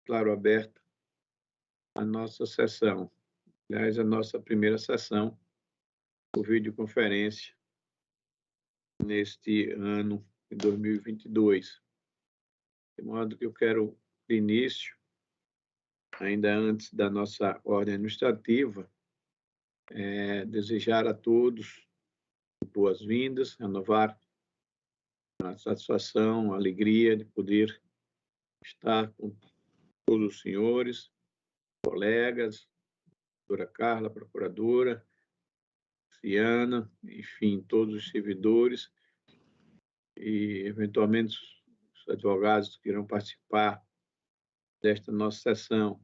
claro, aberta a nossa sessão. Aliás, a nossa primeira sessão por videoconferência neste ano de 2022. De modo que eu quero, de início, ainda antes da nossa ordem administrativa, desejar a todos boas-vindas, renovar a satisfação, a alegria de poder estar com todos os senhores, colegas, doutora Carla, procuradora, Ciana, enfim, todos os servidores e, eventualmente, os advogados que irão participar desta nossa sessão,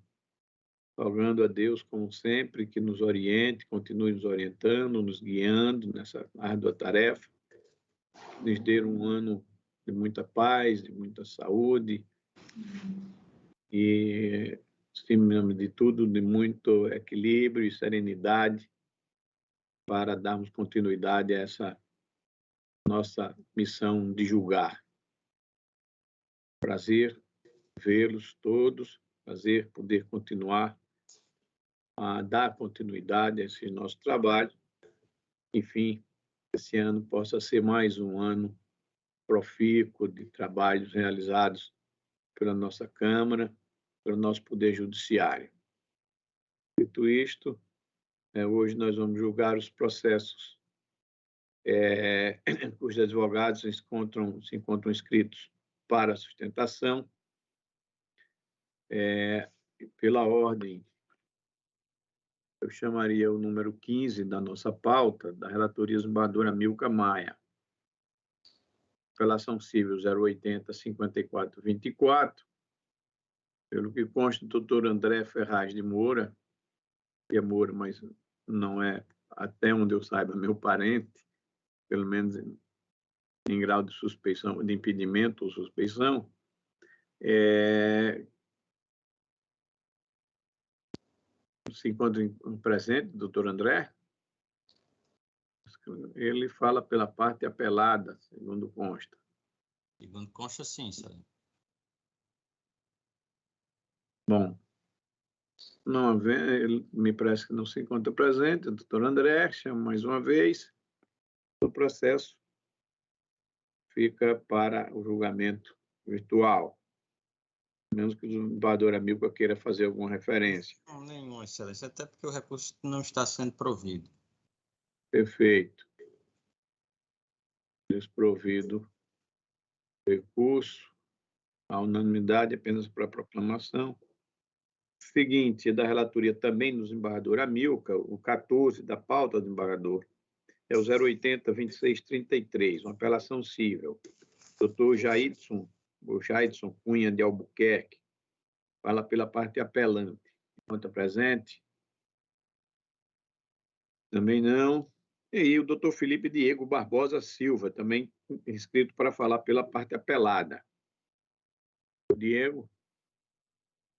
rogando a Deus, como sempre, que nos oriente, continue nos orientando, nos guiando nessa árdua tarefa, nos dê um ano de muita paz, de muita saúde e, acima de tudo, de muito equilíbrio e serenidade para darmos continuidade a essa nossa missão de julgar. Prazer vê-los todos, prazer poder continuar a dar continuidade a esse nosso trabalho. Enfim, esse ano possa ser mais um ano profícuo de trabalhos realizados pela nossa Câmara, pelo nosso Poder Judiciário. Dito isto, hoje nós vamos julgar os processos os advogados se encontram inscritos para a sustentação. Pela ordem, eu chamaria o número 15 da nossa pauta, da relatoria desembargadora Milka Maia. Apelação civil 080-5424, pelo que consta, o doutor André Ferraz de Moura, que é Moura, mas não é, até onde eu saiba, meu parente, pelo menos em grau de suspeição, de impedimento ou suspeição, se encontra presente, doutor André. Ele fala pela parte apelada, segundo consta. Segundo consta, sim, excelência. Bom, não, ele me parece que não se encontra presente, o doutor André, chamo mais uma vez. O processo fica para o julgamento virtual, menos que o desembargador Amilcar queira fazer alguma referência. Não, nenhuma, excelência, até porque o recurso não está sendo provido. Perfeito. Desprovido recurso, a unanimidade apenas para a proclamação. Seguinte, da relatoria também do desembargador Amilcar, o 14 da pauta do desembargador, é o 080-2633, uma apelação cível. Doutor Jaidson Cunha de Albuquerque, fala pela parte apelante. Encontra presente? Também não. E o doutor Felipe Diego Barbosa Silva, também inscrito para falar pela parte apelada. O Diego?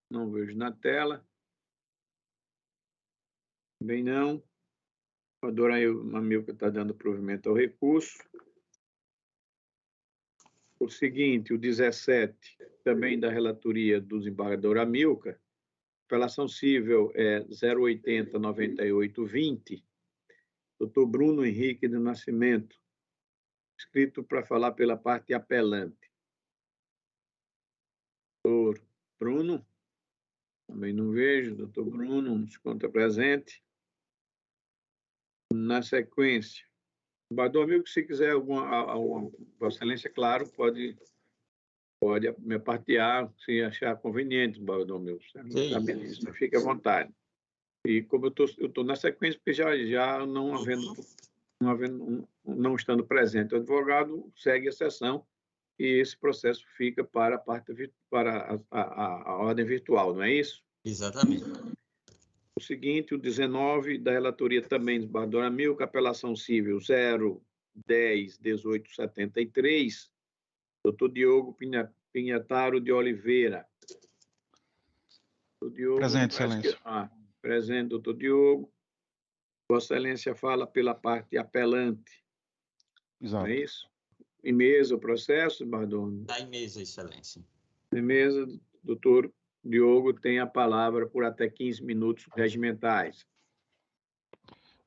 Não vejo na tela. Também não. O doutor Amilcar está dando provimento ao recurso. O seguinte, o 17, também da relatoria do desembargador Amilcar, apelação cível é 080-9820, doutor Bruno Henrique do Nascimento, escrito para falar pela parte apelante. Doutor Bruno, também não vejo, doutor Bruno, não se encontra presente. Na sequência, o desembargador Amilcar, se quiser alguma Vossa Excelência, claro, pode me partear, se achar conveniente, desembargador Amilcar. Fique à vontade. E como eu estou na sequência, porque já não estando presente o advogado, segue a sessão e esse processo fica para a ordem virtual, não é isso? Exatamente. O seguinte, o 19 da relatoria também do desembargador Amilcar, apelação cível 010-1873, doutor Diogo Pinhataro de Oliveira. Diogo, presente, excelência. Presente, doutor Diogo. Vossa Excelência fala pela parte apelante. Exato. Não é isso? Em mesa o processo, desembargador? Está em mesa, excelência. Em mesa, doutor Diogo tem a palavra por até 15 minutos regimentais.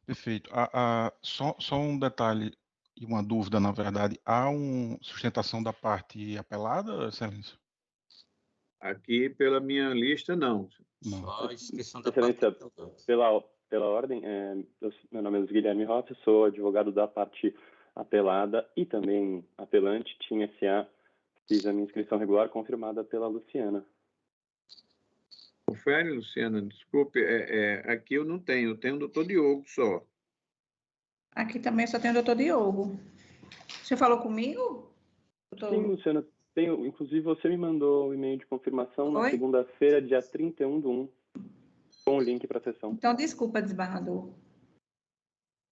Perfeito. Só um detalhe e uma dúvida, na verdade. Há uma sustentação da parte apelada, Excelência? Aqui, pela minha lista, não. Não. Só a inscrição da Excelência, parte. pela ordem, meu nome é Guilherme Rossi, sou advogado da parte apelada e também apelante, TIM SA. Fiz a minha inscrição regular confirmada pela Luciana. Confere, Luciana, desculpe, aqui eu não tenho, eu tenho o doutor Diogo só. Aqui também só tem o doutor Diogo. Você falou comigo? Sim, Luciana, inclusive você me mandou um e-mail de confirmação na segunda-feira, dia 31/1, com o link para a sessão. Então, desculpa, desembargador.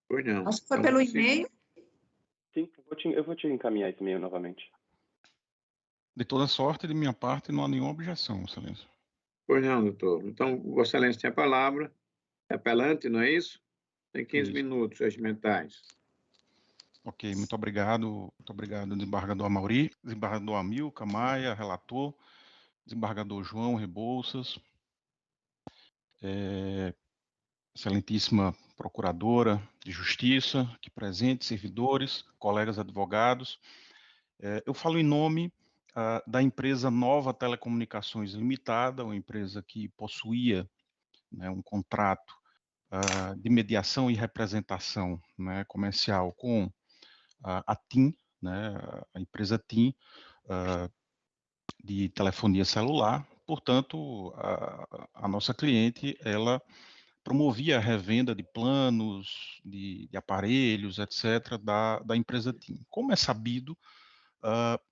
Pois não. Acho que foi pelo e-mail. Sim, eu vou te encaminhar esse e-mail novamente. De toda sorte, de minha parte, não há nenhuma objeção, Excelência. Pois não, doutor. Então, Vossa Excelência tem a palavra. É apelante, não é isso? Tem 15 minutos regimentais. Ok, muito obrigado, desembargador Amauri, desembargador Amilcar Maia, relator, desembargador João Rebouças, excelentíssima procuradora de justiça, aqui presente, servidores, colegas advogados. Eu falo em nome da empresa Nova Telecomunicações Limitada, uma empresa que possuía, né, um contrato de mediação e representação, né, comercial com a TIM, né, a empresa TIM, de telefonia celular. Portanto, a nossa cliente, ela promovia a revenda de planos, de aparelhos, etc., da empresa TIM. Como é sabido,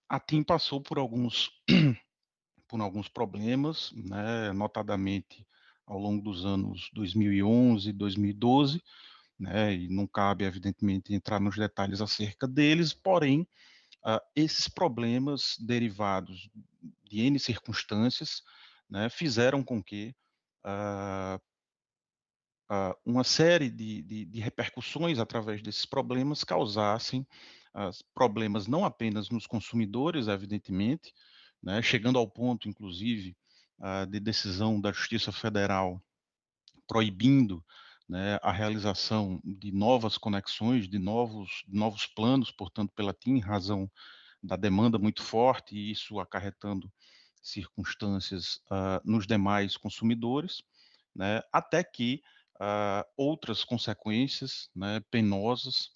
a TIM passou por alguns problemas, né, notadamente ao longo dos anos 2011, 2012, né, e não cabe, evidentemente, entrar nos detalhes acerca deles, porém, esses problemas derivados de N circunstâncias, né, fizeram com que uma série de repercussões através desses problemas causassem problemas não apenas nos consumidores, evidentemente, né, chegando ao ponto, inclusive, de decisão da Justiça Federal proibindo, né, a realização de novas conexões, de novos planos, portanto, pela TIM, em razão da demanda muito forte, e isso acarretando circunstâncias nos demais consumidores, né, até que outras consequências, né, penosas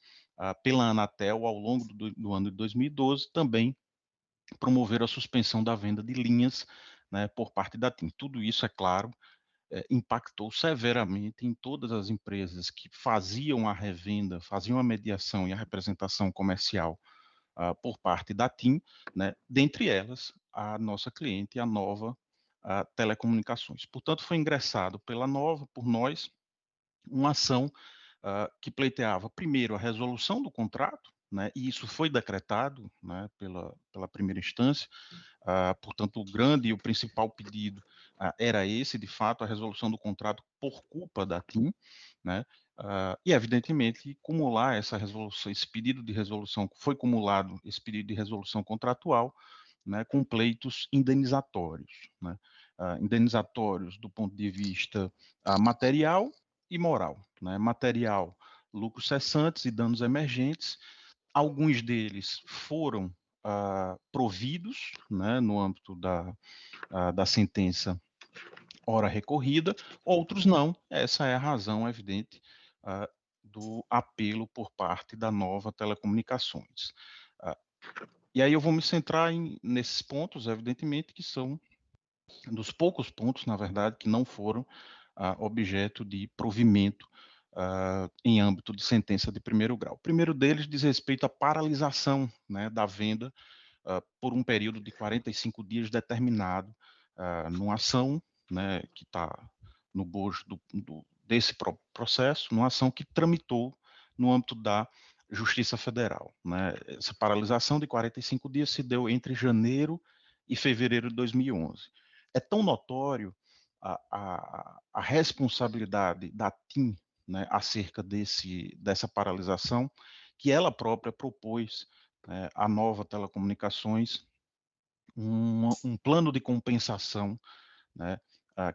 pela Anatel ao longo do ano de 2012 também promoveram a suspensão da venda de linhas, né, por parte da TIM. Tudo isso, é claro, impactou severamente em todas as empresas que faziam a revenda, faziam a mediação e a representação comercial por parte da TIM, né, dentre elas a nossa cliente, a Nova Telecomunicações. Portanto, foi ingressado pela Nova, por nós, uma ação que pleiteava, primeiro, a resolução do contrato, né, e isso foi decretado, né, pela primeira instância. Portanto, o grande e o principal pedido era esse, de fato, a resolução do contrato por culpa da TIM, né, e, evidentemente, cumular essa resolução, esse pedido de resolução, foi cumulado esse pedido de resolução contratual, né, com pleitos indenizatórios, né, indenizatórios do ponto de vista material e moral, né, material, lucros cessantes e danos emergentes. Alguns deles foram providos, né, no âmbito da sentença ora recorrida, outros não. Essa é a razão evidente do apelo por parte da Nova Telecomunicações. E aí eu vou me centrar nesses pontos, evidentemente, que são dos poucos pontos, na verdade, que não foram objeto de provimento em âmbito de sentença de primeiro grau. O primeiro deles diz respeito à paralisação, né, da venda por um período de 45 dias determinado numa ação, né, que está no bojo desse processo, numa ação que tramitou no âmbito da Justiça Federal, né. Essa paralisação de 45 dias se deu entre janeiro e fevereiro de 2011. É tão notório a responsabilidade da TIM, né, acerca dessa paralisação, que ela própria propôs a Nova Telecomunicações um plano de compensação, né,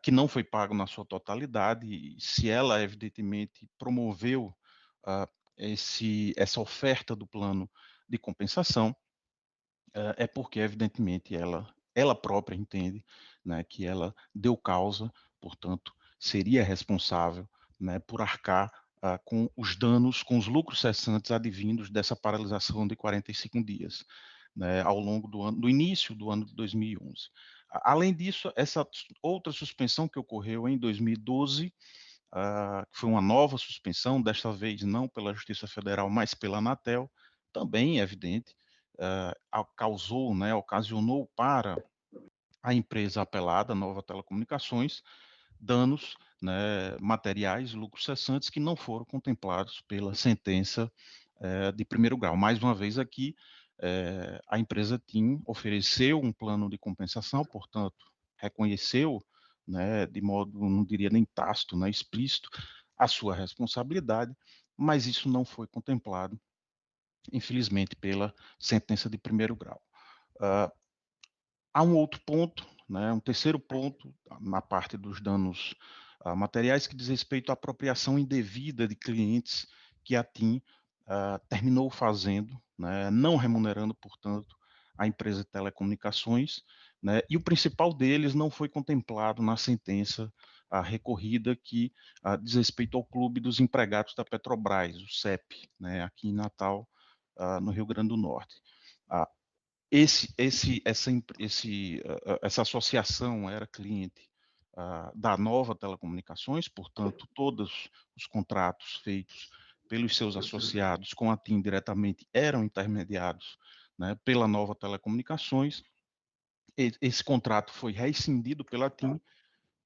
que não foi pago na sua totalidade, e se ela, evidentemente, promoveu essa oferta do plano de compensação, é porque, evidentemente, ela própria entende, né, que ela deu causa, portanto, seria responsável, né, por arcar com os danos, com os lucros cessantes advindos dessa paralisação de 45 dias, né, ao longo do início do ano de 2011. Além disso, essa outra suspensão que ocorreu em 2012, que foi uma nova suspensão, desta vez não pela Justiça Federal, mas pela Anatel, também é evidente, causou, né, ocasionou para a empresa apelada, Nova Telecomunicações, danos, né, materiais, lucros cessantes que não foram contemplados pela sentença de primeiro grau. Mais uma vez aqui, a empresa TIM ofereceu um plano de compensação, portanto, reconheceu, né, de modo, não diria nem tácito, né, explícito, a sua responsabilidade, mas isso não foi contemplado, infelizmente, pela sentença de primeiro grau. Há um outro ponto, né, um terceiro ponto, na parte dos danos materiais, que diz respeito à apropriação indevida de clientes que a TIM terminou fazendo, né, não remunerando, portanto, a empresa de telecomunicações, né, e o principal deles não foi contemplado na sentença recorrida que diz respeito ao Clube dos Empregados da Petrobras, o CEP, né, aqui em Natal, no Rio Grande do Norte. Essa associação era cliente da Nova Telecomunicações, portanto, todos os contratos feitos pelos seus associados com a TIM diretamente eram intermediados, né, pela Nova Telecomunicações. Esse contrato foi rescindido pela TIM.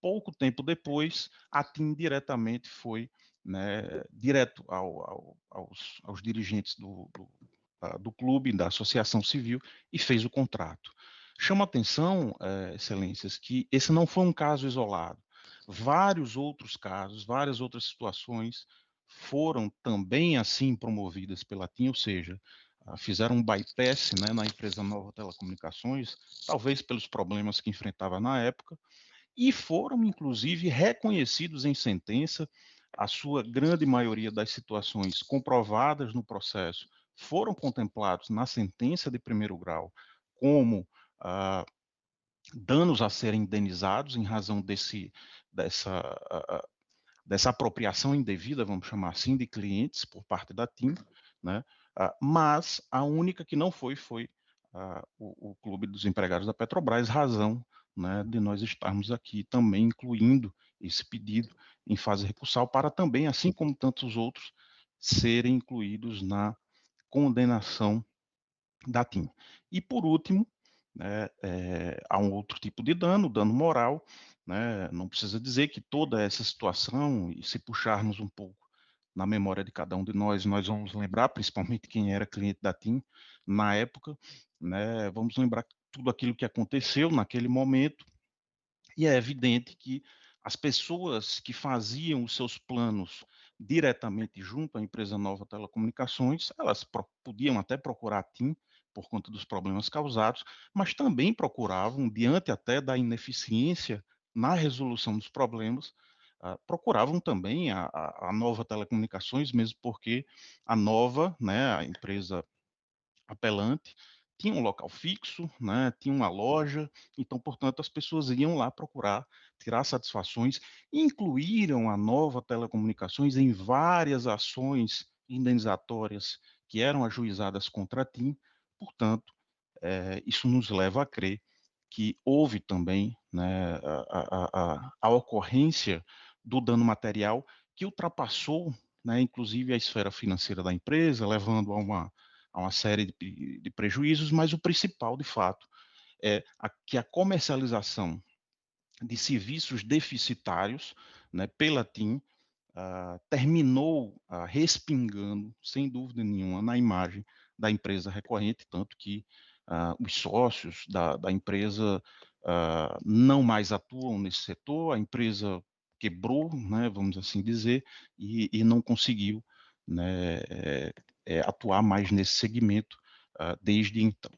Pouco tempo depois, a TIM diretamente foi, né, direto aos dirigentes do clube, da associação civil, e fez o contrato. Chama atenção, excelências, que esse não foi um caso isolado. Vários outros casos, várias outras situações foram também assim promovidas pela TIM, ou seja, fizeram um bypass, né, na empresa Nova Telecomunicações, talvez pelos problemas que enfrentava na época, e foram, inclusive, reconhecidos em sentença. A sua grande maioria das situações comprovadas no processo foram contemplados na sentença de primeiro grau como danos a serem indenizados em razão dessa apropriação indevida, vamos chamar assim, de clientes por parte da TIM, né? Mas a única que não foi o Clube dos Empregados da Petrobras, razão, né, de nós estarmos aqui também incluindo esse pedido em fase recursal para também, assim como tantos outros, serem incluídos na condenação da TIM. E por último, né, há um outro tipo de dano moral, né, não precisa dizer que toda essa situação, e se puxarmos um pouco na memória de cada um de nós vamos lembrar, principalmente quem era cliente da TIM na época, né, vamos lembrar tudo aquilo que aconteceu naquele momento, e é evidente que as pessoas que faziam os seus planos diretamente junto à empresa Nova Telecomunicações, elas podiam até procurar a TIM por conta dos problemas causados, mas também procuravam, diante até da ineficiência na resolução dos problemas, procuravam também a Nova Telecomunicações, mesmo porque a Nova, né, a empresa apelante, tinha um local fixo, né, tinha uma loja, então, portanto, as pessoas iam lá procurar tirar satisfações, incluíram a Nova Telecomunicações em várias ações indenizatórias que eram ajuizadas contra a TIM, portanto, isso nos leva a crer que houve também, né, a ocorrência do dano material que ultrapassou, né, inclusive a esfera financeira da empresa, levando a uma série de prejuízos, mas o principal, de fato, é que a comercialização de serviços deficitários, né, pela TIM, terminou respingando, sem dúvida nenhuma, na imagem da empresa recorrente, tanto que os sócios da empresa não mais atuam nesse setor, a empresa quebrou, né, vamos assim dizer, e não conseguiu, né, atuar mais nesse segmento desde então.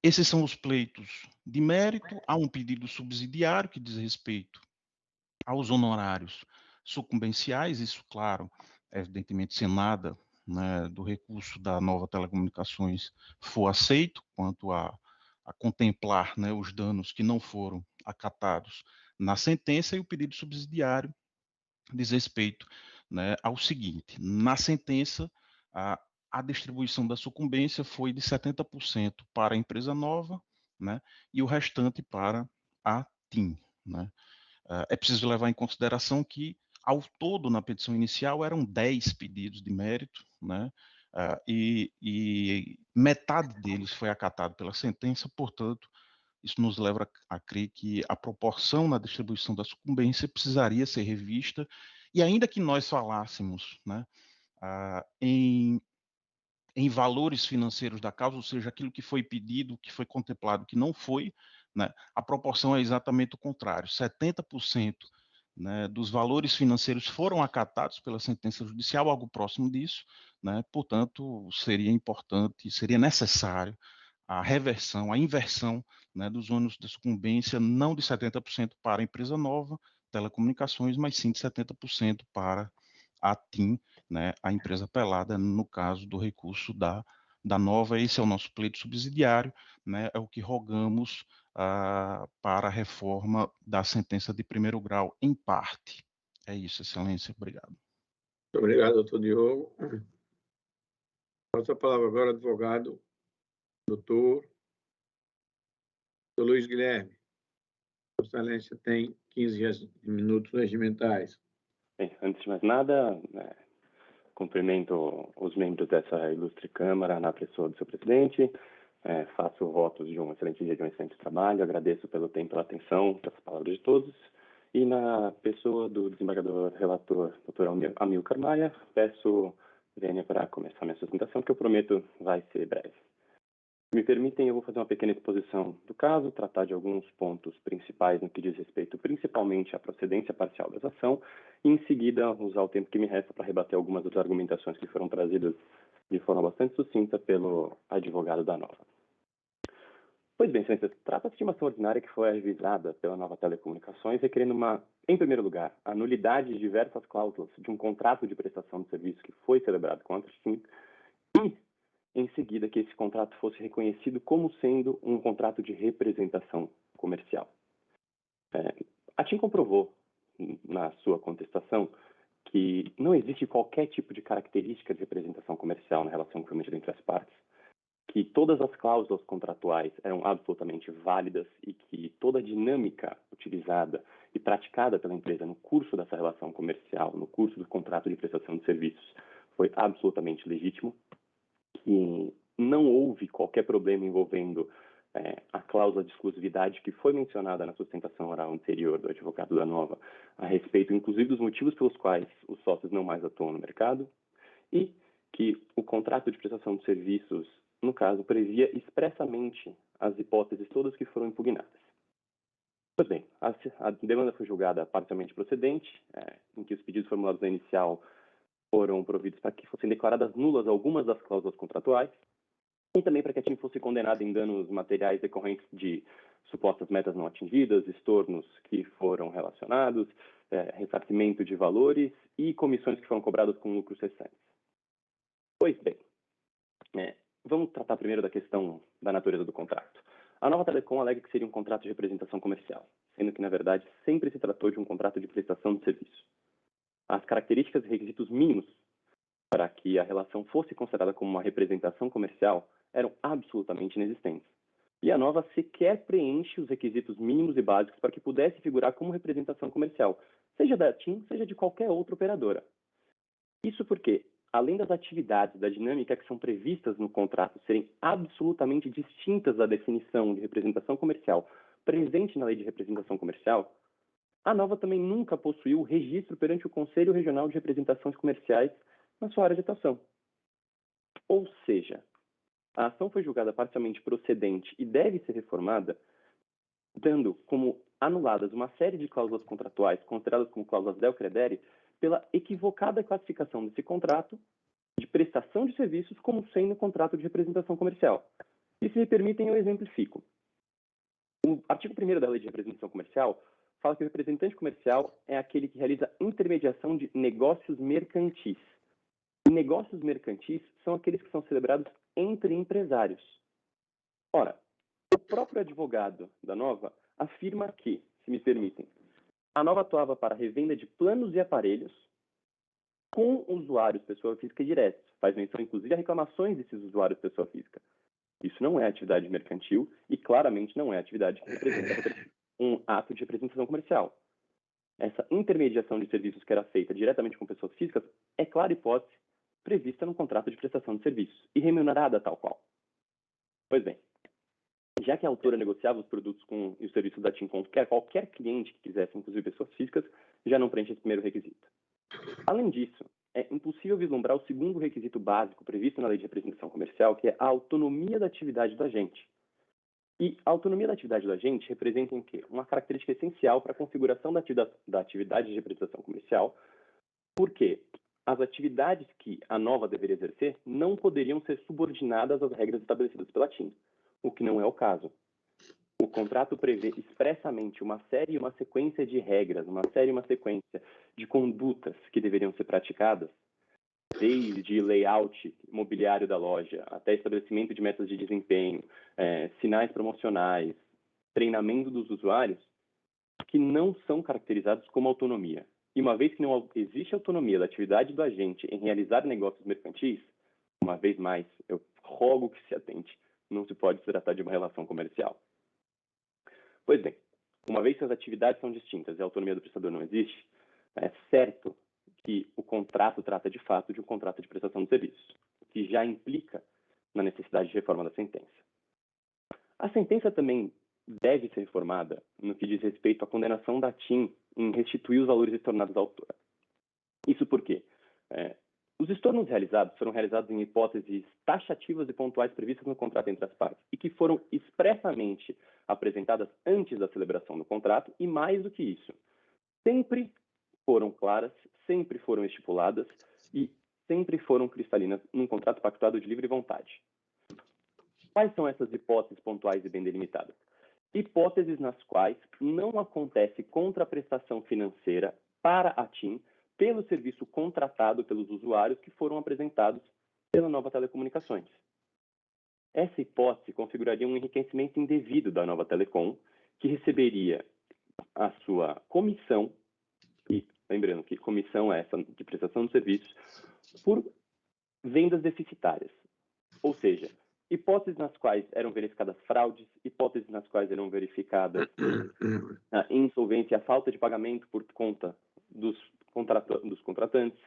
Esses são os pleitos de mérito. Há um pedido subsidiário que diz respeito aos honorários sucumbenciais, isso, claro, evidentemente, se nada, né, do recurso da Nova Telecomunicações for aceito, quanto a contemplar, né, os danos que não foram acatados na sentença, e o pedido subsidiário diz respeito, né, ao seguinte: na sentença, a distribuição da sucumbência foi de 70% para a empresa nova, né, e o restante para a TIM, né. É preciso levar em consideração que, ao todo, na petição inicial, eram 10 pedidos de mérito, né, e metade deles foi acatado pela sentença. Portanto, isso nos leva a crer que a proporção na distribuição da sucumbência precisaria ser revista, e ainda que nós falássemos, né, em valores financeiros da causa, ou seja, aquilo que foi pedido, que foi contemplado, que não foi, né, a proporção é exatamente o contrário. 70%, né, dos valores financeiros foram acatados pela sentença judicial, algo próximo disso, né, portanto, seria importante, seria necessário a reversão, a inversão, né, dos ônus da sucumbência, não de 70% para a empresa nova, telecomunicações, mas sim de 70% para a TIM, né, a empresa pelada, no caso do recurso da Nova. Esse é o nosso pleito subsidiário, né, é o que rogamos para a reforma da sentença de primeiro grau, em parte. É isso, Excelência, obrigado. Muito obrigado, doutor Diogo. Passo a palavra agora ao advogado, doutor Luiz Guilherme. Vossa Excelência tem 15 minutos regimentais. Bem, antes de mais nada, cumprimento os membros dessa ilustre Câmara na pessoa do seu presidente, faço votos de um excelente dia, de um excelente trabalho, agradeço pelo tempo e pela atenção, pelas palavras de todos, e na pessoa do desembargador relator, doutor Amilcar Maia, peço vênia para começar minha sustentação, que eu prometo vai ser breve. Se me permitem, eu vou fazer uma pequena exposição do caso, tratar de alguns pontos principais no que diz respeito principalmente à procedência parcial dessa ação, e em seguida usar o tempo que me resta para rebater algumas das argumentações que foram trazidas de forma bastante sucinta pelo advogado da Nova. Pois bem, senhores, trata-se de uma ação ordinária que foi ajuizada pela Nova Telecomunicações, requerendo em primeiro lugar, a nulidade de diversas cláusulas de um contrato de prestação de serviço que foi celebrado com a TIM, e em seguida que esse contrato fosse reconhecido como sendo um contrato de representação comercial. A TIM comprovou, na sua contestação, que não existe qualquer tipo de característica de representação comercial na relação comprometida entre as partes, que todas as cláusulas contratuais eram absolutamente válidas e que toda a dinâmica utilizada e praticada pela empresa no curso dessa relação comercial, no curso do contrato de prestação de serviços, foi absolutamente legítimo, que não houve qualquer problema envolvendo a cláusula de exclusividade que foi mencionada na sustentação oral anterior do advogado da Nova, a respeito, inclusive, dos motivos pelos quais os sócios não mais atuam no mercado, e que o contrato de prestação de serviços, no caso, previa expressamente as hipóteses todas que foram impugnadas. Pois bem, a demanda foi julgada parcialmente procedente, em que os pedidos formulados na inicial foram providos para que fossem declaradas nulas algumas das cláusulas contratuais, e também para que a TIM fosse condenada em danos materiais decorrentes de supostas metas não atingidas, estornos que foram relacionados, ressarcimento de valores e comissões que foram cobradas com lucros recentes. Pois bem, vamos tratar primeiro da questão da natureza do contrato. A Nova Telecom alega que seria um contrato de representação comercial, sendo que, na verdade, sempre se tratou de um contrato de prestação de serviço. As características e requisitos mínimos para que a relação fosse considerada como uma representação comercial eram absolutamente inexistentes. E a Nova sequer preenche os requisitos mínimos e básicos para que pudesse figurar como representação comercial, seja da TIM, seja de qualquer outra operadora. Isso porque, além das atividades da dinâmica que são previstas no contrato serem absolutamente distintas da definição de representação comercial presente na Lei de Representação Comercial, a Nova também nunca possuiu registro perante o Conselho Regional de Representações Comerciais na sua área de atuação. Ou seja, a ação foi julgada parcialmente procedente e deve ser reformada, dando como anuladas uma série de cláusulas contratuais consideradas como cláusulas del credere pela equivocada classificação desse contrato de prestação de serviços como sendo contrato de representação comercial. E se me permitem, eu exemplifico. O artigo 1º da Lei de Representação Comercial fala que o representante comercial é aquele que realiza intermediação de negócios mercantis. E negócios mercantis são aqueles que são celebrados entre empresários. Ora, o próprio advogado da Nova afirma que, se me permitem, a Nova atuava para a revenda de planos e aparelhos com usuários pessoa física diretos. Faz menção, inclusive, a reclamações desses usuários pessoa física. Isso não é atividade mercantil e claramente não é atividade que representa um ato de representação comercial. Essa intermediação de serviços que era feita diretamente com pessoas físicas é clara hipótese prevista no contrato de prestação de serviços e remunerada tal qual. Pois bem, já que a autora negociava os produtos e os serviços da TIM com qualquer cliente que quisesse, inclusive pessoas físicas, já não preenche esse primeiro requisito. Além disso, é impossível vislumbrar o segundo requisito básico previsto na Lei de Representação Comercial, que é a autonomia da atividade do agente. E a autonomia da atividade do agente representa em quê? Uma característica essencial para a configuração da atividade de representação comercial, porque as atividades que a Nova deveria exercer não poderiam ser subordinadas às regras estabelecidas pela TIM, o que não é o caso. O contrato prevê expressamente uma série e uma sequência de regras, uma série e uma sequência de condutas que deveriam ser praticadas, desde layout mobiliário da loja, até estabelecimento de metas de desempenho, sinais promocionais, treinamento dos usuários, que não são caracterizados como autonomia. E uma vez que não existe autonomia da atividade do agente em realizar negócios mercantis, uma vez mais, eu rogo que se atente, não se pode se tratar de uma relação comercial. Pois bem, uma vez que as atividades são distintas e a autonomia do prestador não existe, é certo que o contrato trata de fato de um contrato de prestação de serviços, o que já implica na necessidade de reforma da sentença. A sentença também deve ser reformada no que diz respeito à condenação da TIM em restituir os valores estornados à autora. Isso porque os estornos realizados foram realizados em hipóteses taxativas e pontuais previstas no contrato entre as partes e que foram expressamente apresentadas antes da celebração do contrato e, mais do que isso, sempre foram claras, sempre foram estipuladas e sempre foram cristalinas num contrato pactuado de livre vontade. Quais são essas hipóteses pontuais e bem delimitadas? Hipóteses nas quais não acontece contraprestação financeira para a TIM pelo serviço contratado pelos usuários que foram apresentados pela Nova Telecomunicações. Essa hipótese configuraria um enriquecimento indevido da Nova Telecom, que receberia a sua comissão, e lembrando que comissão é essa de prestação de serviços, por vendas deficitárias. Ou seja, hipóteses nas quais eram verificadas fraudes, hipóteses nas quais eram verificadas a insolvência e a falta de pagamento por conta dos contratantes,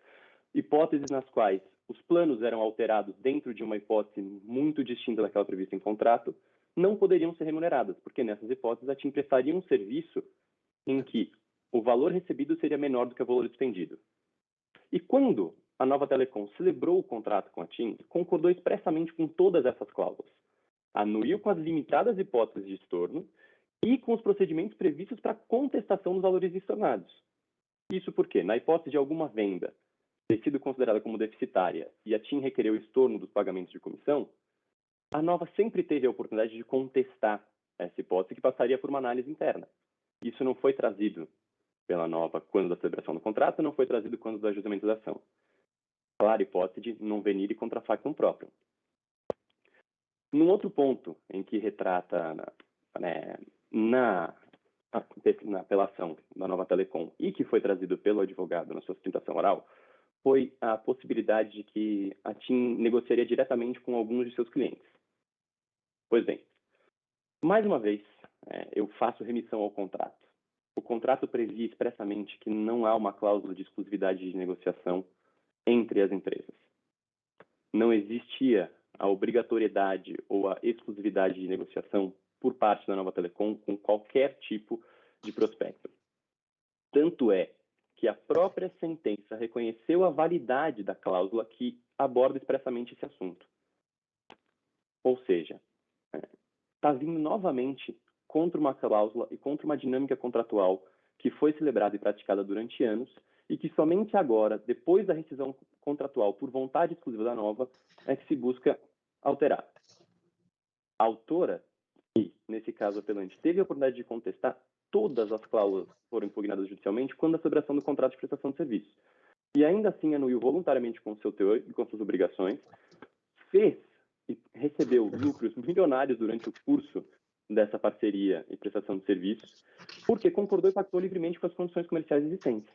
hipóteses nas quais os planos eram alterados dentro de uma hipótese muito distinta daquela prevista em contrato, não poderiam ser remuneradas, porque nessas hipóteses a TIM prestaria um serviço em que o valor recebido seria menor do que o valor expendido. E quando a Nova Telecom celebrou o contrato com a TIM, concordou expressamente com todas essas cláusulas, anuiu com as limitadas hipóteses de estorno e com os procedimentos previstos para contestação dos valores estornados. Isso porque, na hipótese de alguma venda ter sido considerada como deficitária e a TIM requereu o estorno dos pagamentos de comissão, a Nova sempre teve a oportunidade de contestar essa hipótese que passaria por uma análise interna. Isso não foi trazido pela Nova quando da celebração do contrato, não foi trazido quando da ajustamento da ação. Clara hipótese de non venire contra factum próprio. Num outro ponto em que retrata na apelação da Nova Telecom e que foi trazido pelo advogado na sua sustentação oral, foi a possibilidade de que a TIM negociaria diretamente com alguns de seus clientes. Pois bem, mais uma vez, eu faço remissão ao contrato. O contrato previa expressamente que não há uma cláusula de exclusividade de negociação entre as empresas. Não existia a obrigatoriedade ou a exclusividade de negociação por parte da Nova Telecom com qualquer tipo de prospecto. Tanto é que a própria sentença reconheceu a validade da cláusula que aborda expressamente esse assunto. Ou seja, está vindo novamente contra uma cláusula e contra uma dinâmica contratual que foi celebrada e praticada durante anos e que somente agora, depois da rescisão contratual por vontade exclusiva da Nova, é que se busca alterar. autora, que, nesse caso, o apelante teve a oportunidade de contestar todas as cláusulas que foram impugnadas judicialmente quando a celebração do contrato de prestação de serviço. E ainda assim anuiu voluntariamente com o seu teor e com suas obrigações, fez e recebeu lucros milionários durante o curso dessa parceria e prestação de serviços, porque concordou e pactou livremente com as condições comerciais existentes.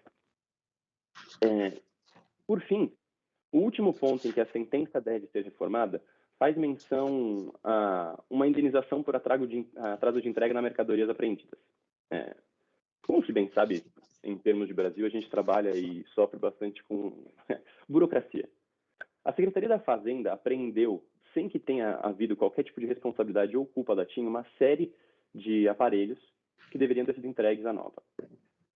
Por fim, o último ponto em que a sentença deve ser reformada faz menção a uma indenização por atraso de entrega na mercadorias apreendidas. Como se bem sabe, em termos de Brasil, a gente trabalha e sofre bastante com burocracia. A Secretaria da Fazenda apreendeu, sem que tenha havido qualquer tipo de responsabilidade ou culpa da TIM, uma série de aparelhos que deveriam ter sido entregues à Nova.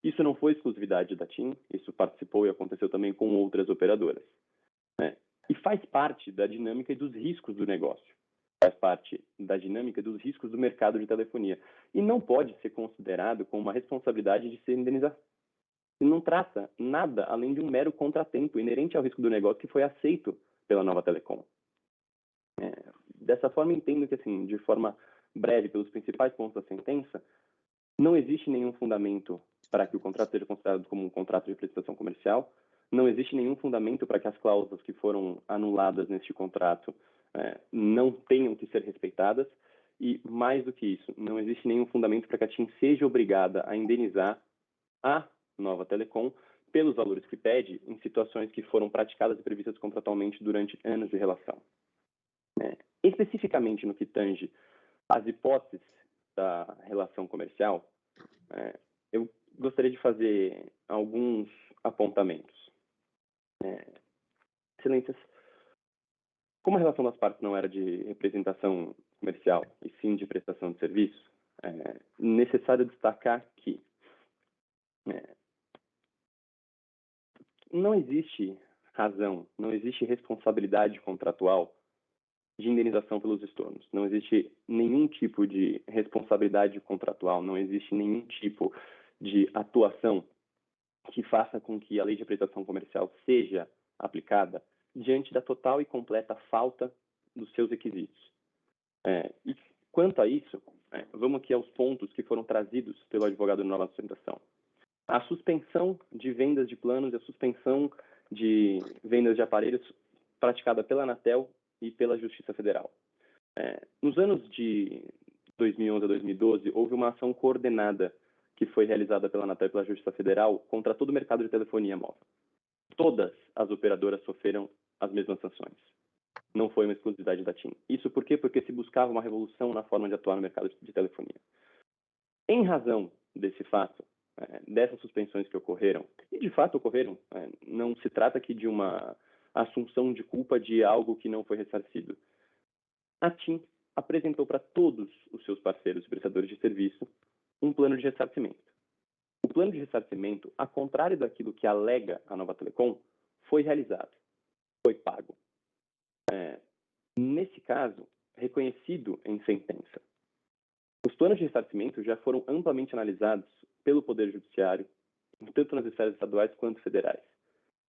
Isso não foi exclusividade da TIM, isso participou e aconteceu também com outras operadoras. E faz parte da dinâmica e dos riscos do negócio. Faz parte da dinâmica e dos riscos do mercado de telefonia. E não pode ser considerado como uma responsabilidade de ser indenizado. E não trata nada além de um mero contratempo inerente ao risco do negócio que foi aceito pela Nova Telecom. Dessa forma, entendo que, assim, de forma breve, pelos principais pontos da sentença, não existe nenhum fundamento para que o contrato seja considerado como um contrato de prestação comercial, não existe nenhum fundamento para que as cláusulas que foram anuladas neste contrato não tenham que ser respeitadas, e, mais do que isso, não existe nenhum fundamento para que a TIM seja obrigada a indenizar a Nova Telecom pelos valores que pede em situações que foram praticadas e previstas contratualmente durante anos de relação. Especificamente no que tange às hipóteses da relação comercial, eu gostaria de fazer alguns apontamentos. Excelências, como a relação das partes não era de representação comercial e sim de prestação de serviço, é necessário destacar que não existe razão, não existe responsabilidade contratual de indenização pelos estornos. Não existe nenhum tipo de responsabilidade contratual, não existe nenhum tipo de atuação que faça com que a lei de prestação comercial seja aplicada diante da total e completa falta dos seus requisitos. E quanto a isso, vamos aqui aos pontos que foram trazidos pelo advogado na nova sustentação. A suspensão de vendas de planos e a suspensão de vendas de aparelhos praticada pela Anatel e pela Justiça Federal. Nos anos de 2011 a 2012, houve uma ação coordenada que foi realizada pela Anatel e pela Justiça Federal contra todo o mercado de telefonia móvel. Todas as operadoras sofreram as mesmas sanções. Não foi uma exclusividade da TIM. Isso por quê? Porque se buscava uma revolução na forma de atuar no mercado de telefonia. Em razão desse fato, dessas suspensões que ocorreram, e de fato ocorreram, não se trata aqui de uma assunção de culpa de algo que não foi ressarcido. A TIM apresentou para todos os seus parceiros e prestadores de serviço um plano de ressarcimento. O plano de ressarcimento, ao contrário daquilo que alega a Nova Telecom, foi realizado, foi pago. Nesse caso, reconhecido em sentença. Os planos de ressarcimento já foram amplamente analisados pelo Poder Judiciário, tanto nas esferas estaduais quanto federais.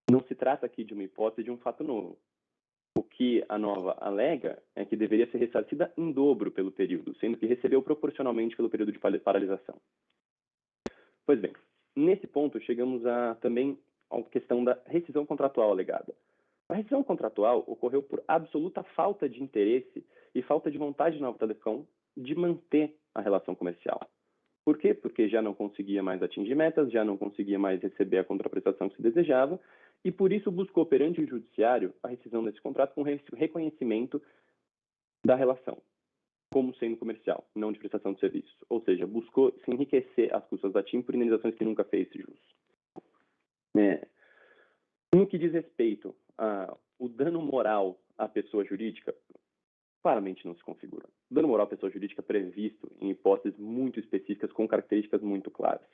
Não se trata aqui de uma hipótese de um fato novo. O que a Nova alega é que deveria ser ressarcida em dobro pelo período, sendo que recebeu proporcionalmente pelo período de paralisação. Pois bem, nesse ponto chegamos também à questão da rescisão contratual alegada. A rescisão contratual ocorreu por absoluta falta de interesse e falta de vontade de Nova Telecom de manter a relação comercial. Por quê? Porque já não conseguia mais atingir metas, já não conseguia mais receber a contraprestação que se desejava, e por isso buscou perante o judiciário a rescisão desse contrato com reconhecimento da relação como sendo comercial, não de prestação de serviços. Ou seja, buscou se enriquecer às custas da TIM por indenizações que nunca fez jus. No que diz respeito ao dano moral à pessoa jurídica, claramente não se configura. O dano moral à pessoa jurídica previsto em hipóteses muito específicas com características muito claras.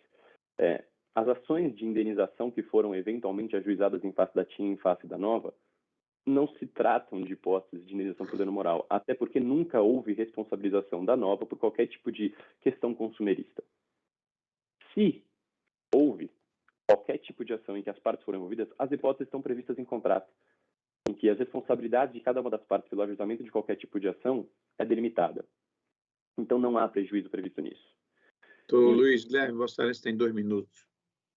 As ações de indenização que foram eventualmente ajuizadas em face da TIM e em face da Nova não se tratam de hipóteses de indenização por dano moral, até porque nunca houve responsabilização da Nova por qualquer tipo de questão consumerista. Se houve qualquer tipo de ação em que as partes foram envolvidas, as hipóteses estão previstas em contrato. em que as responsabilidades de cada uma das partes pelo ajuizamento de qualquer tipo de ação é delimitada. Então, não há prejuízo previsto nisso. Luiz Guilherme, Vossa Excelência tem 2 minutos.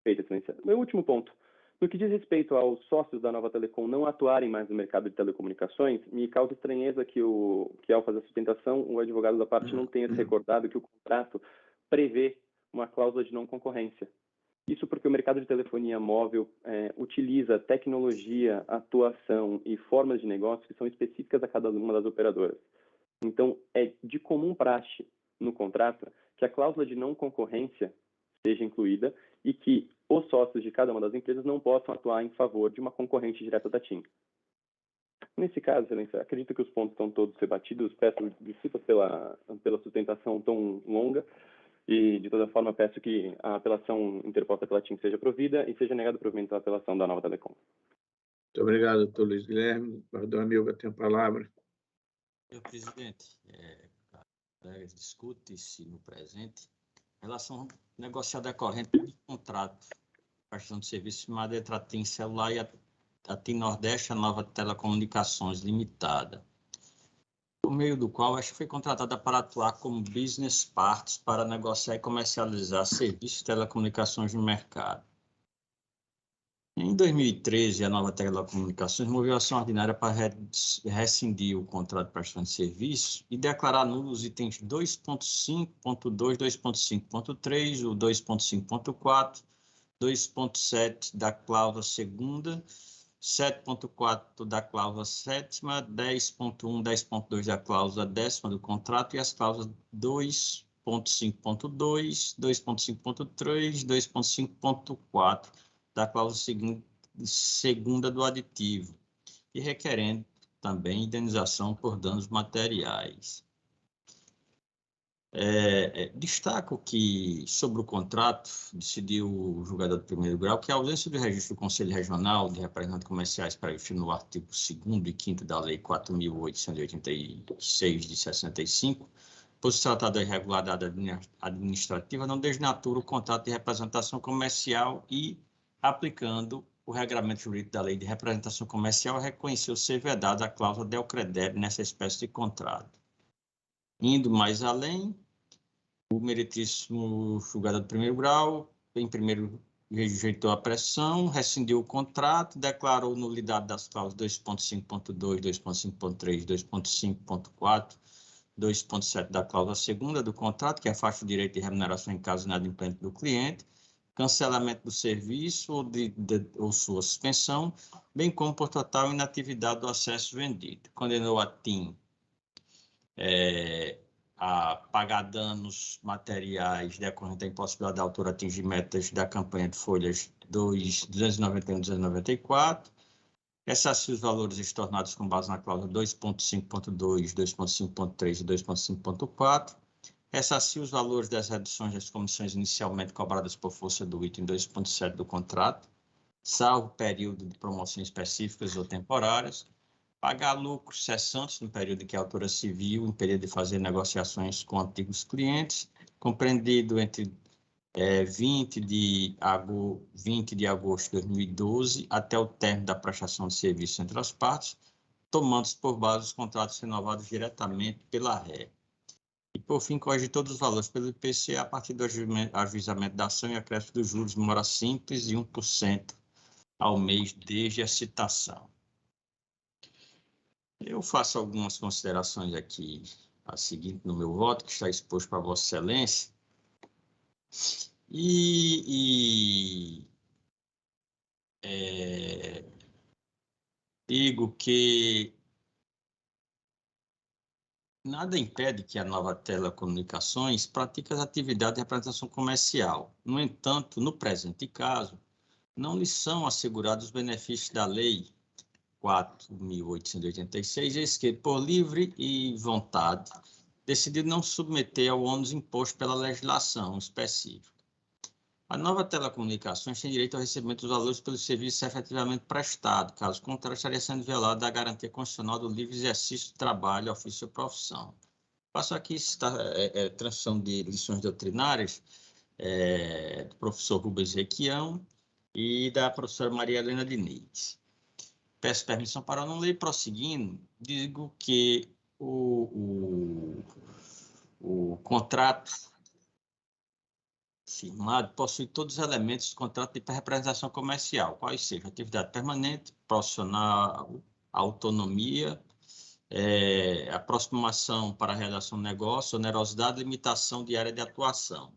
Perfeito, Excelência. Meu último ponto. No que diz respeito aos sócios da Nova Telecom não atuarem mais no mercado de telecomunicações, me causa estranheza que ao fazer a sustentação, o advogado da parte não tenha se recordado que o contrato prevê uma cláusula de não concorrência. Isso porque o mercado de telefonia móvel utiliza tecnologia, atuação e formas de negócio que são específicas a cada uma das operadoras. Então, é de comum praxe no contrato que a cláusula de não concorrência seja incluída e que os sócios de cada uma das empresas não possam atuar em favor de uma concorrente direta da TIM. Nesse caso, Excelência, acredito que os pontos estão todos debatidos. Peço desculpas pela sustentação tão longa e, de toda forma, peço que a apelação interposta pela TIM seja provida e seja negado provimento à apelação da Nova Telecom. Muito obrigado, doutor Luiz Guilherme. O doutor Amilcar tem a palavra. Senhor presidente, discute-se no presente em relação à negociada corrente de contrato, prestação de serviço Madeira TIM Celular e a TIM Nordeste, a Nova Telecomunicações Limitada, por meio do qual esta foi contratada para atuar como business partners para negociar e comercializar serviços de telecomunicações no mercado. Em 2013, a Nova Telecomunicações moveu ação ordinária para rescindir o contrato de prestação de serviço e declarar nulos os itens 2.5.2, 2.5.3, o 2.5.4, 2.7 da cláusula segunda, 7.4 da cláusula sétima, 10.1, 10.2 da cláusula décima do contrato e as cláusulas 2.5.2, 2.5.3, 2.5.4 da cláusula segunda do aditivo e requerendo também indenização por danos materiais. Destaco que, sobre o contrato, decidiu o julgador de primeiro grau que a ausência do registro do Conselho Regional de Representantes Comerciais previsto no artigo 2º e 5º da Lei 4.886 de 65, por se tratar da irregularidade administrativa, não desnatura o contrato de representação comercial e, aplicando o regramento jurídico da Lei de Representação Comercial, reconheceu ser vedada a cláusula del credere nessa espécie de contrato. Indo mais além, o meritíssimo julgador de primeiro grau, em primeiro, rejeitou a pressão, rescindiu o contrato, declarou nulidade das cláusulas 2.5.2, 2.5.3, 2.5.4, 2.7 da cláusula segunda do contrato, que afasta o direito de remuneração em caso de inadimplente do cliente, cancelamento do serviço ou sua suspensão, bem como por total inatividade do acesso vendido. Condenou a TIM a pagar danos materiais decorrentes da impossibilidade da autora atingir metas da campanha de folhas 291 e 294, ressarcir os valores estornados com base na cláusula 2.5.2, 2.5.3 e 2.5.4, ressarcir os valores das reduções das comissões inicialmente cobradas por força do item 2.7 do contrato, salvo período de promoções específicas ou temporárias, pagar lucros cessantes no período em que a autora civil impedia de fazer negociações com antigos clientes, compreendido entre 20 de agosto de 2012 até o término da prestação de serviço entre as partes, tomando-se por base os contratos renovados diretamente pela RE. E, por fim, corrigir todos os valores pelo IPC a partir do ajuizamento da ação e acréscimo dos juros de mora simples e 1% ao mês desde a citação. Eu faço algumas considerações aqui a seguir no meu voto, que está exposto para Vossa Excelência. Digo que nada impede que a Nova Telecomunicações pratique as atividades de representação comercial. No entanto, no presente caso, não lhe são assegurados os benefícios da Lei 4.886, eis que, por livre e vontade, decidiu não submeter ao ônus imposto pela legislação específica. A Nova Telecomunicações tem direito ao recebimento dos valores pelos serviços efetivamente prestados, caso contrário, estaria sendo violada a garantia constitucional do livre exercício do trabalho, ofício ou profissão. Passo aqui transição de lições doutrinárias do professor Rubens Requião e da professora Maria Helena Diniz. Peço permissão para não ler. Prosseguindo, digo que o contrato firmado possui todos os elementos do contrato de representação comercial, quais sejam atividade permanente, profissional, autonomia, aproximação para a realização do negócio, onerosidade e limitação de área de atuação.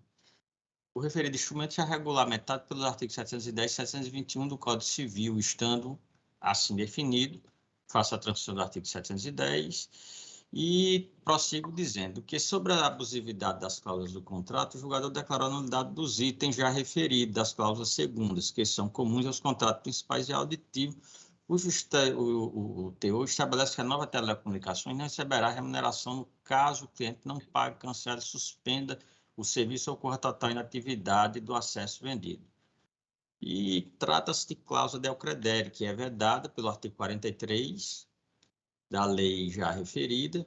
O referido instrumento já é regulamentado pelos artigos 710 e 721 do Código Civil, estando assim definido, faço a transição do artigo 710 e prossigo dizendo que sobre a abusividade das cláusulas do contrato, o julgador declarou a nulidade dos itens já referidos das cláusulas segundas, que são comuns aos contratos principais e auditivos, o teor estabelece que a Nova Telecomunicações não receberá remuneração no caso o cliente não pague, cancele, suspenda o serviço ou ocorra total inatividade do acesso vendido. E trata-se de cláusula del credere, que é vedada pelo artigo 43 da lei já referida,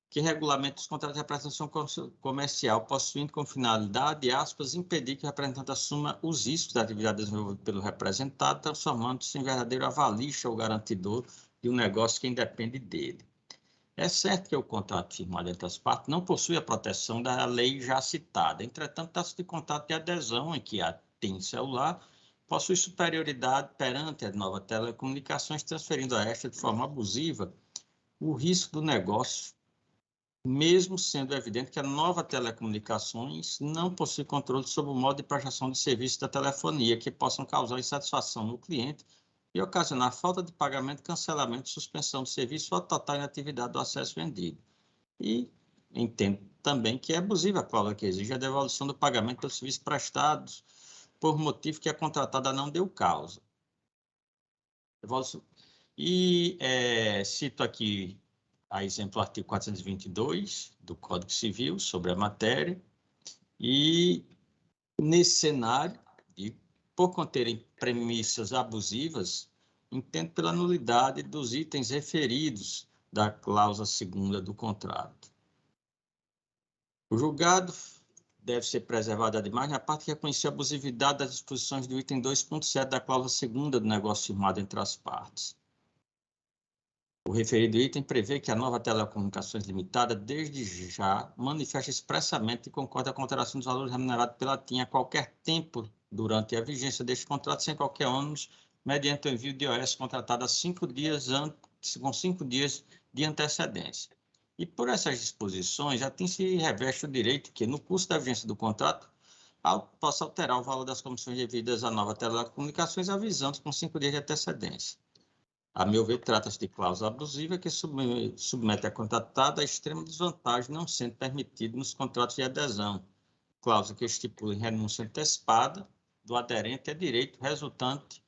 que regulamenta os contratos de representação comercial, possuindo como finalidade, aspas, impedir que o representante assuma os riscos da atividade desenvolvida pelo representado, transformando-se em verdadeiro avalista ou garantidor de um negócio que independe dele. É certo que o contrato firmado entre as partes não possui a proteção da lei já citada. Entretanto, trata-se de contrato de adesão em que a TIM celular possui superioridade perante a Nova Telecomunicações, transferindo a esta de forma abusiva o risco do negócio, mesmo sendo evidente que a Nova Telecomunicações não possui controle sobre o modo de prestação de serviço da telefonia que possam causar insatisfação no cliente e ocasionar falta de pagamento, cancelamento, suspensão do serviço ou total inatividade do acesso vendido. E entendo também que é abusiva a cláusula que exige a devolução do pagamento pelos serviços prestados por motivo que a contratada não deu causa. E cito aqui, a exemplo, o artigo 422 do Código Civil sobre a matéria. E nesse cenário, por conterem premissas abusivas, entendo pela nulidade dos itens referidos da cláusula segunda do contrato. O julgado deve ser preservado, ademais, na parte que reconhecer a abusividade das disposições do item 2.7 da cláusula segunda do negócio firmado entre as partes. O referido item prevê que a Nova Telecomunicações Limitada, desde já, manifesta expressamente e concorda com a alteração dos valores remunerados pela TIM a qualquer tempo durante a vigência deste contrato, sem qualquer ônus, mediante o envio de IOS contratado a 5 dias antes, com 5 dias de antecedência. E por essas disposições, a TIM se reveste o direito que, no curso da vigência do contrato, possa alterar o valor das comissões devidas à Nova Telecomunicações, avisando com 5 dias de antecedência. A meu ver, trata-se de cláusula abusiva que submete a contratada a extrema desvantagem, não sendo permitido nos contratos de adesão. Cláusula que estipula em renúncia antecipada do aderente a direito resultante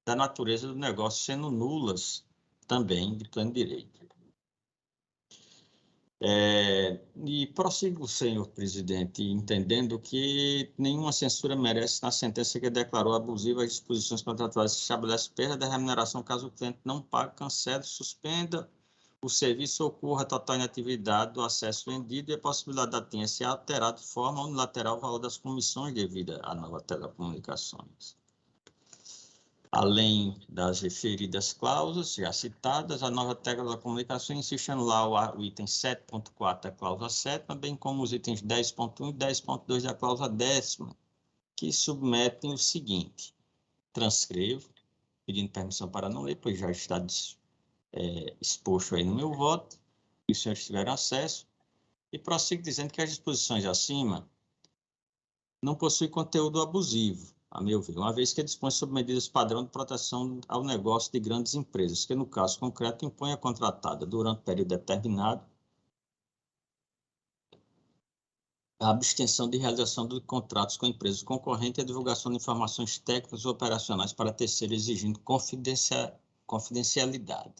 da natureza do negócio, sendo nulas também de pleno direito. E prossigo, senhor presidente, entendendo que nenhuma censura merece na sentença que declarou abusiva as disposições contratuais que estabelece perda da remuneração caso o cliente não pague, cancele, suspenda o serviço ou ocorra total inatividade do acesso vendido e a possibilidade da TIM ser alterado de forma unilateral o valor das comissões devidas à Nova Telecomunicações. Além das referidas cláusulas já citadas, a Nova Telecomunicações insiste em anular o item 7.4 da cláusula 7ª, bem como os itens 10.1 e 10.2 da cláusula 10ª, que submetem o seguinte: transcrevo, pedindo permissão para não ler, pois já está exposto aí no meu voto, e os senhores tiveram acesso, e prossigo dizendo que as disposições acima não possuem conteúdo abusivo, a meu ver, uma vez que dispõe sobre medidas padrão de proteção ao negócio de grandes empresas, que no caso concreto impõe a contratada, durante período determinado, a abstenção de realização de contratos com empresas concorrentes e a divulgação de informações técnicas ou operacionais para terceiros exigindo confidencialidade.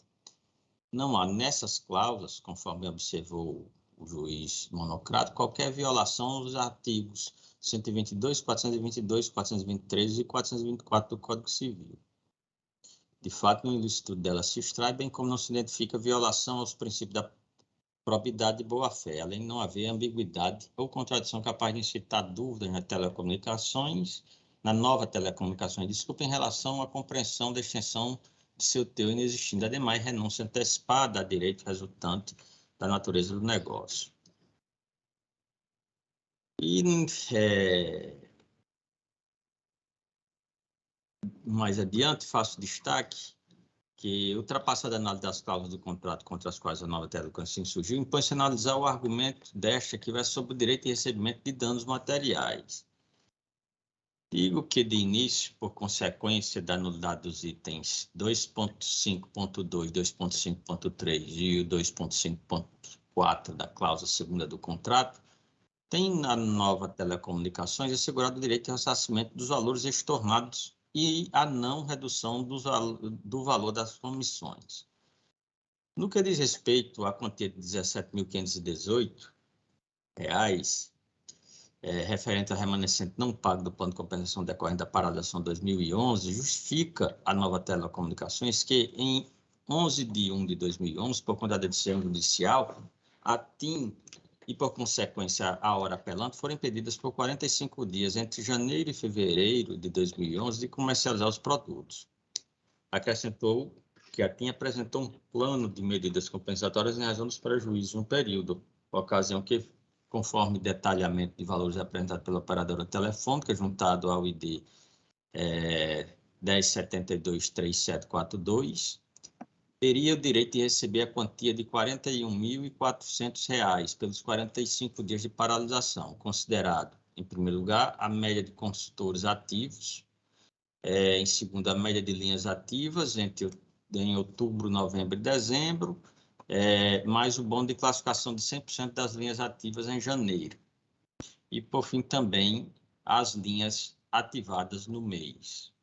Não há nessas cláusulas, conforme observou o juiz monocrático, qualquer violação aos artigos 122, 422, 423 e 424 do Código Civil. De fato, no ilícito dela se extrai, bem como não se identifica violação aos princípios da probidade e boa-fé, além de não haver ambiguidade ou contradição capaz de incitar dúvidas na Nova Telecomunicações, em relação à compreensão da extensão de seu teor inexistindo, ademais, renúncia antecipada a direito resultante da natureza do negócio. E mais adiante, faço destaque que, ultrapassada a análise das cláusulas do contrato contra as quais a nova telecomunicação surgiu, impõe-se analisar o argumento desta que vai sobre o direito de recebimento de danos materiais. Digo que, de início, por consequência da nulidade dos itens 2.5.2, 2.5.3 e o 2.5.4 da cláusula segunda do contrato, tem na nova telecomunicações assegurado o direito de ressarcimento dos valores estornados e a não redução do valor das comissões. No que diz respeito à quantia de R$ 17.518, referente ao remanescente não pago do plano de compensação decorrente da paralisação 2011, justifica a nova telecomunicações que, em 11 de 1 de 2011, por conta da decisão judicial, a TIM e, por consequência, a hora apelante, foram impedidas por 45 dias entre janeiro e fevereiro de 2011 de comercializar os produtos. Acrescentou que a TIM apresentou um plano de medidas compensatórias em razão dos prejuízos no período, ocasião que, conforme detalhamento de valores apresentados pela operadora telefônica, juntado ao ID 10723742, teria o direito de receber a quantia de R$ 41.400 pelos 45 dias de paralisação, considerado, em primeiro lugar, a média de consultores ativos, em segundo, a média de linhas ativas em outubro, novembro e dezembro, mais o bônus de classificação de 100% das linhas ativas em janeiro. E, por fim, também as linhas ativadas no mês.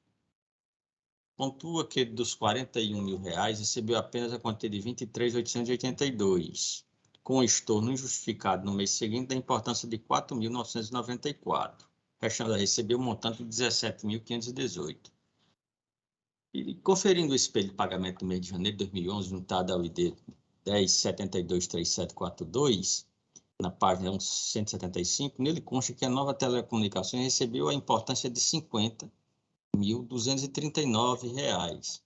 Pontua que dos R$ 41.000 recebeu apenas a quantia de R$ 23.882, com estorno injustificado no mês seguinte da importância de R$ 4.994, restando a receber um montante de R$ 17.518. E, conferindo o espelho de pagamento do mês de janeiro de 2011, juntado ao ID 10723742, na página 175, nele consta que a nova telecomunicações recebeu a importância de R$ 50.239,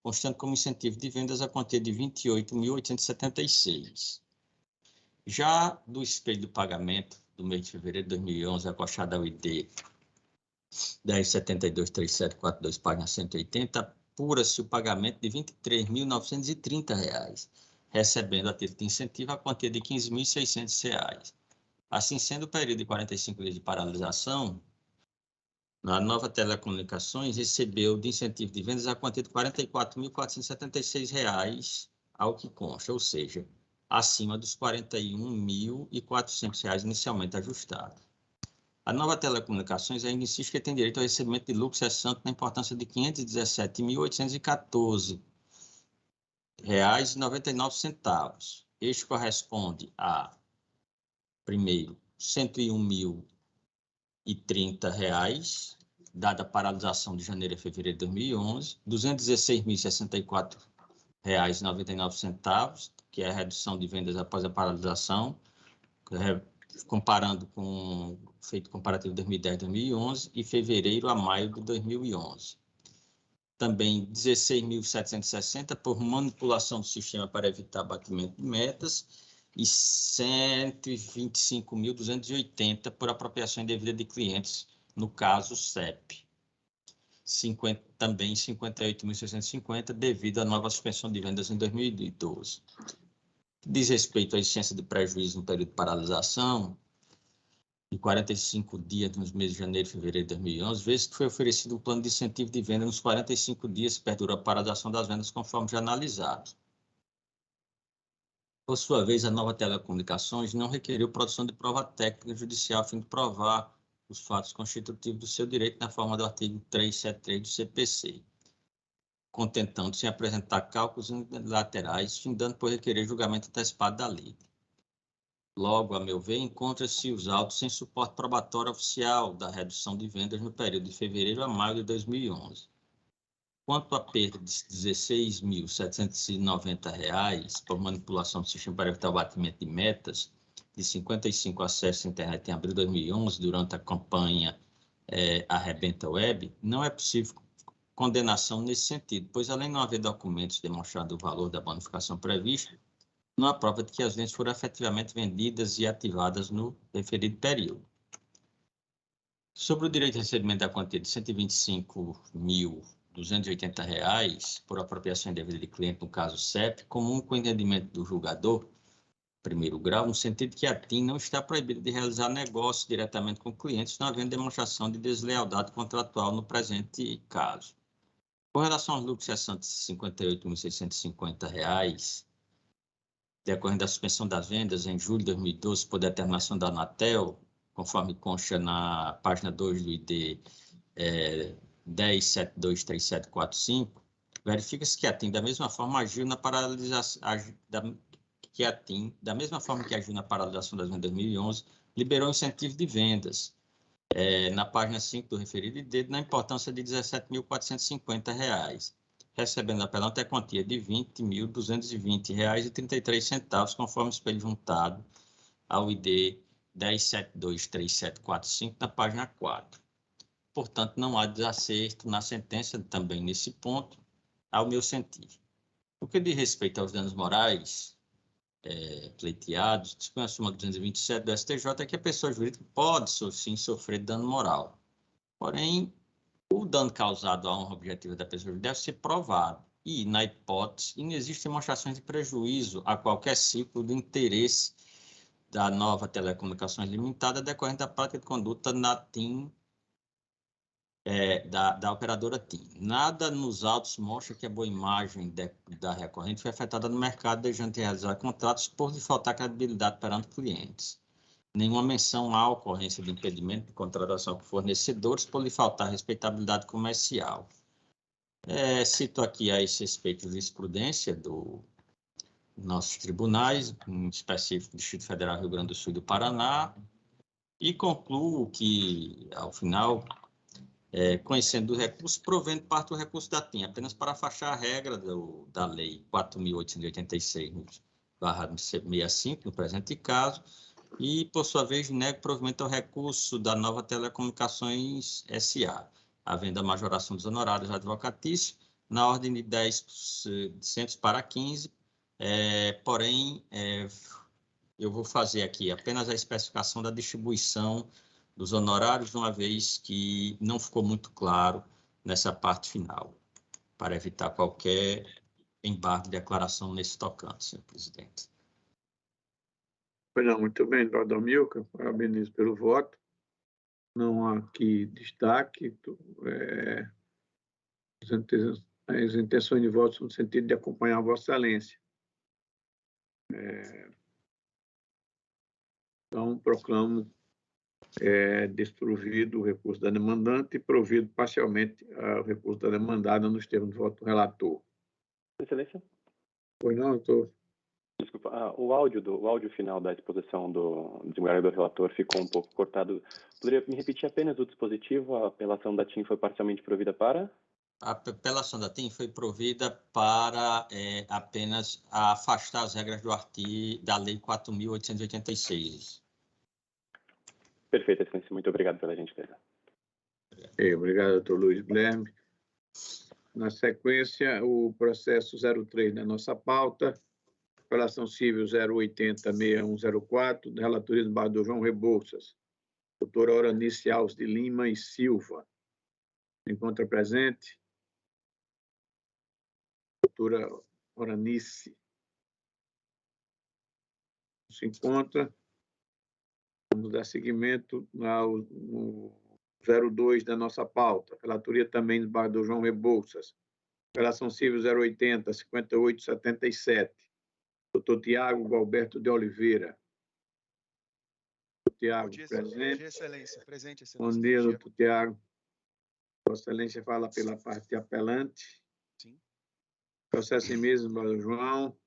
constando como incentivo de vendas a quantia de R$ 28.876. Já do espelho do pagamento do mês de fevereiro de 2011, acochado ao ID 10723742, página 180, apura-se o pagamento de R$ 23.930, recebendo a título de incentivo a quantia de R$ 15.600. Assim sendo, o período de 45 dias de paralisação, a nova telecomunicações recebeu de incentivo de vendas a quantia de R$ 44.476, ao que consta, ou seja, acima dos R$ 41.400 inicialmente ajustados. A nova telecomunicações ainda insiste que tem direito ao recebimento de lucro cessante na importância de R$ 517.814,99. Este corresponde a, primeiro, R$ 101.030, dada a paralisação de janeiro a fevereiro de 2011, R$ 216.064,99, que é a redução de vendas após a paralisação, comparando com feito comparativo de 2010-2011 e fevereiro a maio de 2011. Também 16.760 por manipulação do sistema para evitar abatimento de metas e 125.280 por apropriação indevida de clientes, no caso CEP. Também 58.650 devido à nova suspensão de vendas em 2012. Diz respeito à existência de prejuízo no período de paralisação, de 45 dias nos meses de janeiro e fevereiro de 2011, vê-se que foi oferecido um plano de incentivo de venda nos 45 dias que perdura a paralisação das vendas, conforme já analisado. Por sua vez, a nova telecomunicações não requeriu produção de prova técnica judicial a fim de provar os fatos constitutivos do seu direito na forma do artigo 373 do CPC, contentando-se em apresentar cálculos unilaterais, findando por requerer julgamento antecipado da lei. Logo, a meu ver, encontra-se os autos sem suporte probatório oficial da redução de vendas no período de fevereiro a maio de 2011. Quanto à perda de R$ 16.790 por manipulação do sistema para evitar o batimento de metas, de 55 acessos à internet em abril de 2011, durante a campanha Arrebenta Web, não é possível condenação nesse sentido, pois, além de não haver documentos demonstrando o valor da bonificação prevista, não há prova de que as lentes foram efetivamente vendidas e ativadas no referido período. Sobre o direito de recebimento da quantia de R$ 125.280 por apropriação indevida de cliente no caso CEP, comum com o entendimento do julgador, primeiro grau, no sentido que a TIM não está proibida de realizar negócios diretamente com clientes, não havendo demonstração de deslealdade contratual no presente caso. Com relação aos lucros cessantes de R$ 58.650, decorrendo da suspensão das vendas em julho de 2012 por determinação da Anatel, conforme consta na página 2 do ID 10723745, verifica-se que a TIM, da mesma forma, agiu na paralisação, da mesma forma que agiu na paralisação das vendas em 2011, liberou incentivo de vendas, na página 5 do referido ID, na importância de R$ 17.450, recebendo apelante a quantia de R$ 20.220,33, conforme espelho juntado ao ID 10723745, na página 4. Portanto, não há desacerto na sentença também nesse ponto, ao meu sentir. No que diz respeito aos danos morais pleiteados, dispõe a súmula 227 do STJ é que a pessoa jurídica pode, sim, sofrer dano moral. Porém, o dano causado à honra objetiva da pessoa jurídica deve ser provado e, na hipótese, inexistem demonstrações de prejuízo a qualquer ciclo de interesse da Nova Telecomunicações Limitada decorrente da prática de conduta na TIM, da operadora TIM. Nada nos autos mostra que a boa imagem da recorrente foi afetada no mercado, deixando de realizar contratos por lhe faltar credibilidade perante clientes. Nenhuma menção à ocorrência de impedimento de contratação com fornecedores por lhe faltar respeitabilidade comercial. Cito aqui a esse respeito a jurisprudência dos nossos tribunais, em específico do Distrito Federal, Rio Grande do Sul e do Paraná, e concluo que, ao final, conhecendo o recurso, provendo parte do recurso da TIM, apenas para afastar a regra da Lei 4.886/65, no presente caso, e, por sua vez, nego provimento ao recurso da Nova Telecomunicações S.A., havendo a majoração dos honorários advocatícios na ordem de 10% para 15%, porém, eu vou fazer aqui apenas a especificação da distribuição dos honorários, uma vez que não ficou muito claro nessa parte final, para evitar qualquer embargo de declaração nesse tocante, senhor presidente. Não, muito bem, doutor Adalmilcar, parabenizo pelo voto. Não há aqui destaque. As intenções de voto são no sentido de acompanhar a Vossa Excelência. Então, proclamo desprovido o recurso da demandante e provido parcialmente o recurso da demandada nos termos de voto do relator. Excelência? Pois não, doutor? Desculpa, o áudio final da exposição do desembargador relator ficou um pouco cortado. Poderia me repetir apenas o dispositivo? A apelação da TIM foi parcialmente provida para? A apelação da TIM foi provida para apenas afastar as regras da Lei 4.886. Perfeito, excelência. Muito obrigado pela gentileza. Obrigado, doutor Luiz Guilherme. Na sequência, o processo 03 da nossa pauta, apelação civil 080-6104, relatoria do embargador João Rebouças, doutora Oranice Alves de Lima e Silva. Se encontra presente? Doutora Oranice. Se encontra. Vamos dar seguimento no 02 da nossa pauta. Relatoria também do embargador João Rebouças. Apelação civil 080-5877. Doutor Tiago Galberto de Oliveira. Tiago, presente. Bom dia, excelência. Presente, excelência. Bom dia, doutor Tiago. Vossa Excelência fala pela parte apelante. Sim. Processo em mesa, doutor João.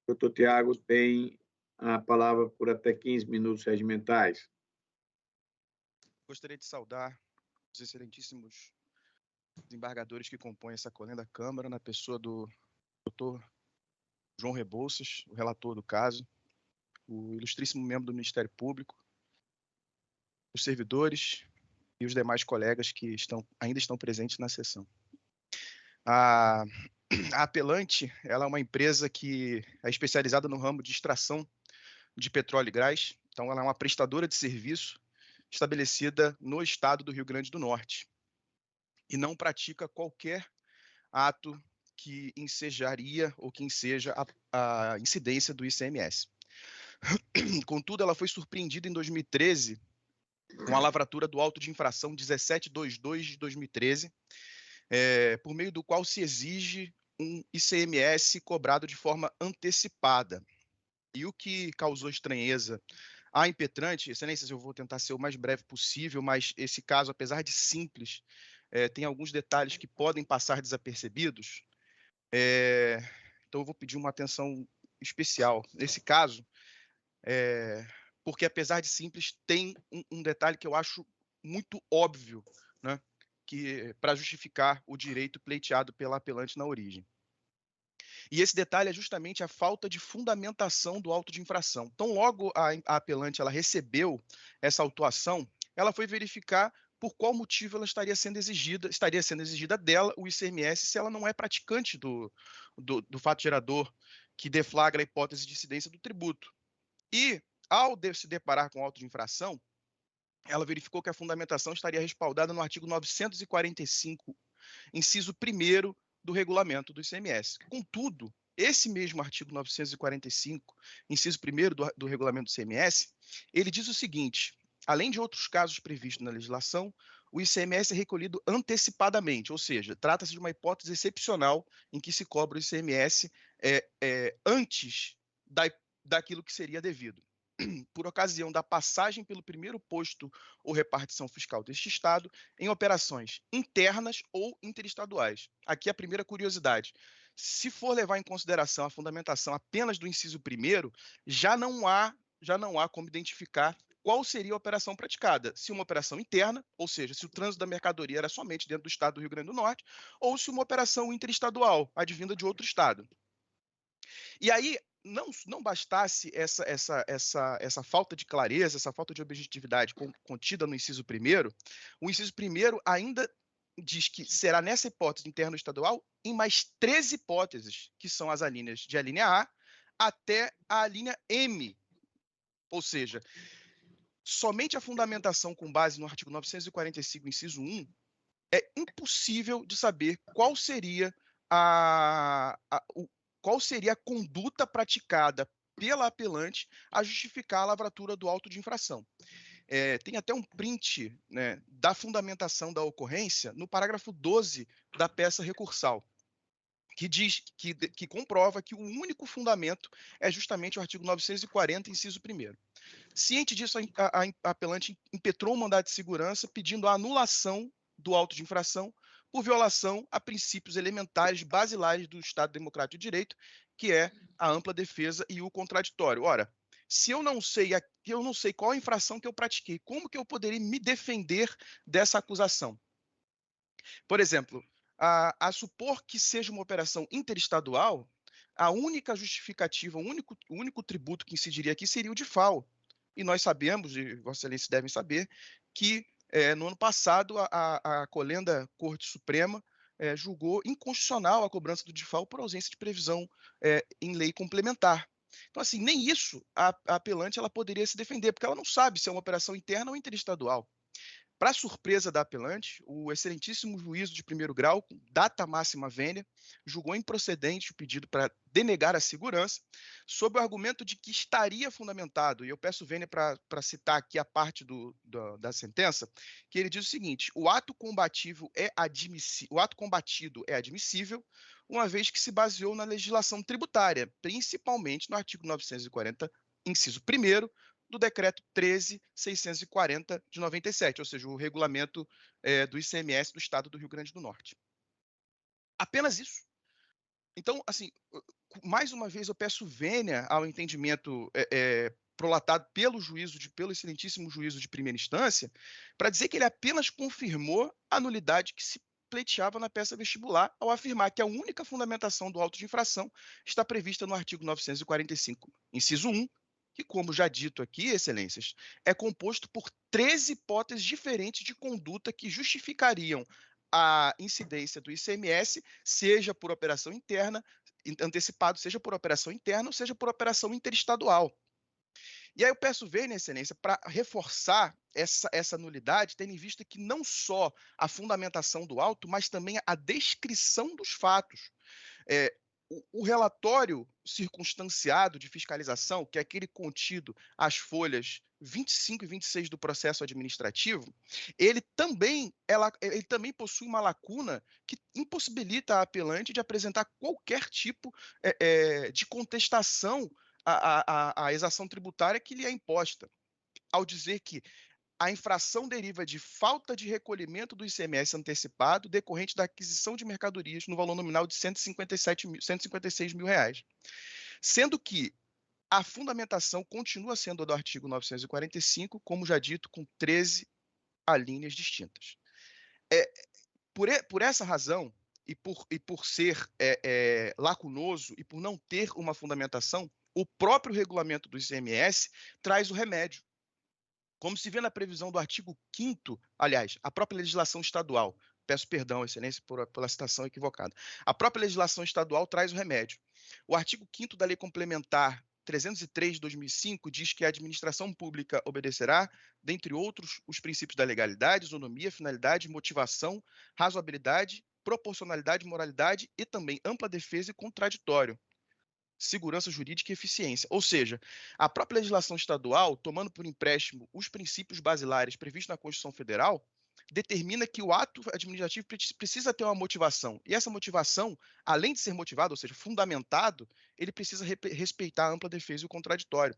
Doutor Tiago tem a palavra por até 15 minutos regimentais. Gostaria de saudar os excelentíssimos desembargadores que compõem essa colenda Câmara, na pessoa do doutor João Rebouças, o relator do caso, o ilustríssimo membro do Ministério Público, os servidores e os demais colegas que ainda estão presentes na sessão. A Apelante, ela é uma empresa que é especializada no ramo de extração de petróleo e gás. Então, ela é uma prestadora de serviço estabelecida no estado do Rio Grande do Norte e não pratica qualquer ato que ensejaria ou que enseja a incidência do ICMS. Contudo, ela foi surpreendida em 2013 com a lavratura do auto de infração 1722 de 2013, por meio do qual se exige um ICMS cobrado de forma antecipada. E o que causou estranheza à impetrante, excelências, eu vou tentar ser o mais breve possível, mas esse caso, apesar de simples, tem alguns detalhes que podem passar desapercebidos. Então, eu vou pedir uma atenção especial nesse caso, porque, apesar de simples, tem um detalhe que eu acho muito óbvio, né, para justificar o direito pleiteado pela apelante na origem. E esse detalhe é justamente a falta de fundamentação do auto de infração. Então, logo a apelante ela recebeu essa autuação, ela foi verificar por qual motivo ela estaria sendo exigida dela o ICMS se ela não é praticante do fato gerador que deflagra a hipótese de incidência do tributo. E, ao se deparar com o auto de infração, ela verificou que a fundamentação estaria respaldada no artigo 945, inciso 1º do regulamento do ICMS. Contudo, esse mesmo artigo 945, inciso 1º do regulamento do ICMS, ele diz o seguinte: além de outros casos previstos na legislação, o ICMS é recolhido antecipadamente, ou seja, trata-se de uma hipótese excepcional em que se cobra o ICMS antes daquilo que seria devido, por ocasião da passagem pelo primeiro posto ou repartição fiscal deste Estado em operações internas ou interestaduais. Aqui a primeira curiosidade: se for levar em consideração a fundamentação apenas do inciso 1º, já não há como identificar qual seria a operação praticada. Se uma operação interna, ou seja, se o trânsito da mercadoria era somente dentro do Estado do Rio Grande do Norte, ou se uma operação interestadual, advinda de outro Estado. E aí, não bastasse essa falta de clareza, essa falta de objetividade contida no inciso 1º, o inciso 1º ainda diz que será nessa hipótese interno-estadual em mais 3 hipóteses, que são as alíneas de a linha A até a linha M. Ou seja, somente a fundamentação com base no artigo 945, inciso 1, é impossível de saber qual seria a conduta praticada pela apelante a justificar a lavratura do auto de infração. Tem até um print, né, da fundamentação da ocorrência no parágrafo 12 da peça recursal, que diz que comprova que o único fundamento é justamente o artigo 940, inciso 1º. Ciente disso, a apelante impetrou um mandado de segurança pedindo a anulação do auto de infração por violação a princípios elementares basilares do Estado Democrático de Direito, que é a ampla defesa e o contraditório. Ora, se eu não sei qual a infração que eu pratiquei, como que eu poderia me defender dessa acusação? Por exemplo, a supor que seja uma operação interestadual, a única justificativa, o único tributo que incidiria aqui seria o DIFAL. E nós sabemos, e Vossa Excelência devem saber, que no ano passado a colenda Corte Suprema julgou inconstitucional a cobrança do DIFAL por ausência de previsão em lei complementar. Então, assim, nem isso a apelante ela poderia se defender, porque ela não sabe se é uma operação interna ou interestadual. Para surpresa da apelante, o excelentíssimo juízo de primeiro grau, com data máxima vênia, julgou improcedente o pedido para denegar a segurança, sob o argumento de que estaria fundamentado, e eu peço vênia para citar aqui a parte da sentença, que ele diz o seguinte: o ato combatido é admissível, uma vez que se baseou na legislação tributária, principalmente no artigo 940, inciso 1º, do decreto 13.640 de 97, ou seja, o regulamento do ICMS do Estado do Rio Grande do Norte. Apenas isso. Então, assim, mais uma vez eu peço vênia ao entendimento prolatado pelo excelentíssimo juízo de primeira instância, para dizer que ele apenas confirmou a nulidade que se pleiteava na peça vestibular ao afirmar que a única fundamentação do auto de infração está prevista no artigo 945, inciso 1, que, como já dito aqui, excelências, é composto por 13 hipóteses diferentes de conduta que justificariam a incidência do ICMS, seja por operação interna, antecipado, seja por operação interna ou seja por operação interestadual. E aí eu peço ver, excelência, para reforçar essa nulidade, tendo em vista que não só a fundamentação do auto, mas também a descrição dos fatos. O relatório circunstanciado de fiscalização, que é aquele contido às folhas 25 e 26 do processo administrativo, ele também possui uma lacuna que impossibilita a apelante de apresentar qualquer tipo de contestação à exação tributária que lhe é imposta, ao dizer que a infração deriva de falta de recolhimento do ICMS antecipado decorrente da aquisição de mercadorias no valor nominal de R$ 156 mil, sendo que a fundamentação continua sendo a do artigo 945, como já dito, com 13 alíneas distintas. Por essa razão, e por ser lacunoso e por não ter uma fundamentação, o próprio regulamento do ICMS traz o remédio. Como se vê na previsão do artigo 5º, aliás, a própria legislação estadual, peço perdão, excelência, pela citação equivocada, a própria legislação estadual traz o remédio. O artigo 5º da Lei Complementar 303 de 2005 diz que a administração pública obedecerá, dentre outros, os princípios da legalidade, isonomia, finalidade, motivação, razoabilidade, proporcionalidade, moralidade e também ampla defesa e contraditório, segurança jurídica e eficiência. Ou seja, a própria legislação estadual, tomando por empréstimo os princípios basilares previstos na Constituição Federal, determina que o ato administrativo precisa ter uma motivação. E essa motivação, além de ser motivado, ou seja, fundamentado, ele precisa respeitar a ampla defesa e o contraditório.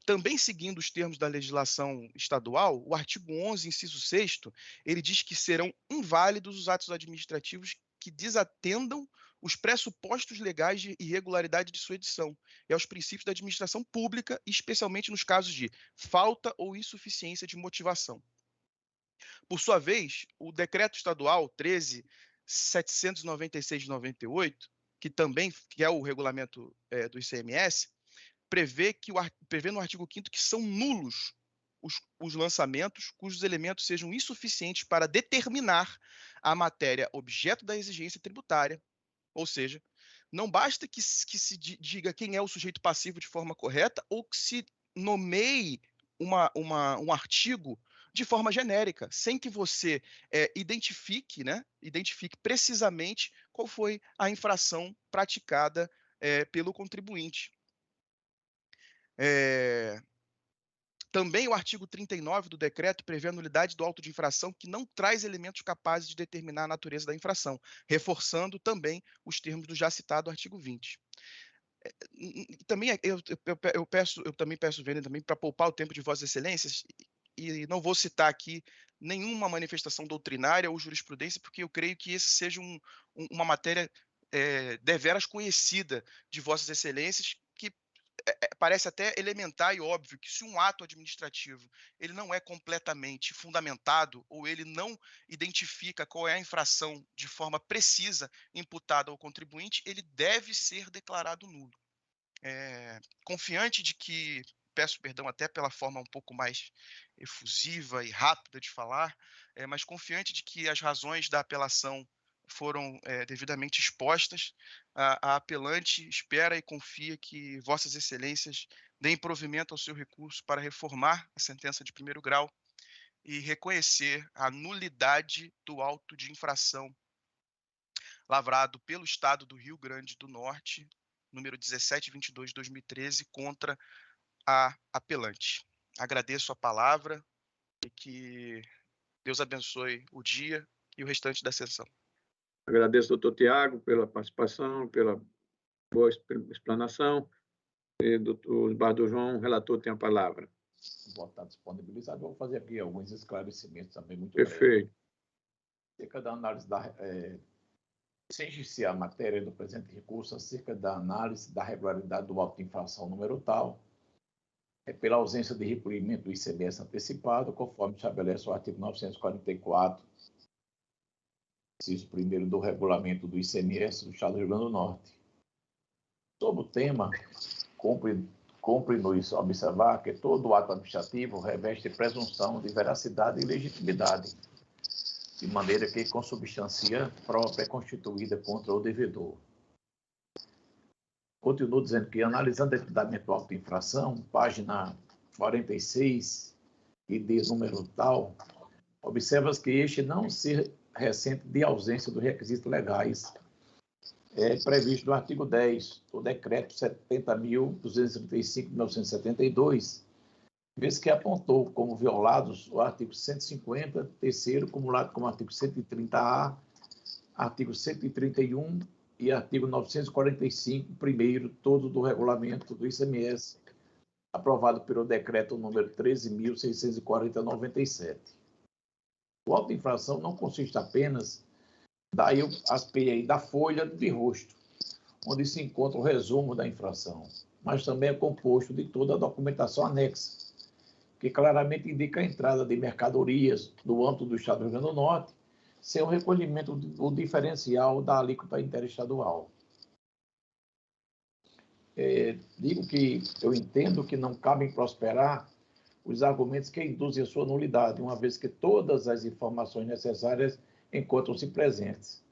Também seguindo os termos da legislação estadual, o artigo 11, inciso 6º, ele diz que serão inválidos os atos administrativos que desatendam os pressupostos legais de irregularidade de sua edição e aos princípios da administração pública, especialmente nos casos de falta ou insuficiência de motivação. Por sua vez, o decreto estadual 13.796 de 98, que é o regulamento do ICMS, prevê no artigo 5º que são nulos os lançamentos cujos elementos sejam insuficientes para determinar a matéria objeto da exigência tributária. Ou seja, não basta que se diga quem é o sujeito passivo de forma correta ou que se nomeie um artigo de forma genérica, sem que você identifique precisamente qual foi a infração praticada pelo contribuinte. Também o artigo 39 do decreto prevê a nulidade do auto de infração que não traz elementos capazes de determinar a natureza da infração, reforçando também os termos do já citado artigo 20. Também eu também peço também para poupar o tempo de Vossas Excelências, e não vou citar aqui nenhuma manifestação doutrinária ou jurisprudência, porque eu creio que esse seja uma matéria deveras conhecida de Vossas Excelências, que parece até elementar e óbvio que se um ato administrativo ele não é completamente fundamentado ou ele não identifica qual é a infração de forma precisa imputada ao contribuinte, ele deve ser declarado nulo. Confiante de que, peço perdão até pela forma um pouco mais efusiva e rápida de falar, mas confiante de que as razões da apelação foram devidamente expostas, a apelante espera e confia que Vossas Excelências deem provimento ao seu recurso para reformar a sentença de primeiro grau e reconhecer a nulidade do auto de infração lavrado pelo Estado do Rio Grande do Norte, número 1722 de 2013, contra a apelante. Agradeço a palavra e que Deus abençoe o dia e o restante da sessão. Agradeço ao doutor Tiago pela participação, pela boa explanação. E doutor Bardo João, o relator, tem a palavra. Vou estar disponibilizado. Vou fazer aqui alguns esclarecimentos também muito Perfeito. Acerca da análise sem iniciar a matéria do presente recurso, acerca da análise da regularidade do auto de infração número tal, pela ausência de recolhimento do ICMS antecipado, conforme estabelece o artigo 944, inciso 1º do regulamento do ICMS do Estado do Rio Grande do Norte. Sobre o tema, cumpre cumpre-nos observar que todo ato administrativo reveste presunção de veracidade e legitimidade, de maneira que consubstancia própria constituída contra o devedor. Continuo dizendo que, analisando o entendimento do auto de infração, página 46, ID número tal, observa-se que este não se ressente de ausência dos requisitos legais previsto no artigo 10 do Decreto 70.235 de 1972, vez que apontou como violados o artigo 150, terceiro, cumulado com o artigo 130A, artigo 131 e artigo 945, primeiro, todo do regulamento do ICMS, aprovado pelo decreto número 13.640/97. O auto de infração não consiste apenas daí aspei aí da folha de rosto, onde se encontra o resumo da infração, mas também é composto de toda a documentação anexa, que claramente indica a entrada de mercadorias do âmbito do Estado do Rio Grande do Norte, sem o recolhimento do diferencial da alíquota interestadual. Digo que eu entendo que não cabem prosperar os argumentos que induzem a sua nulidade, uma vez que todas as informações necessárias encontram-se presentes.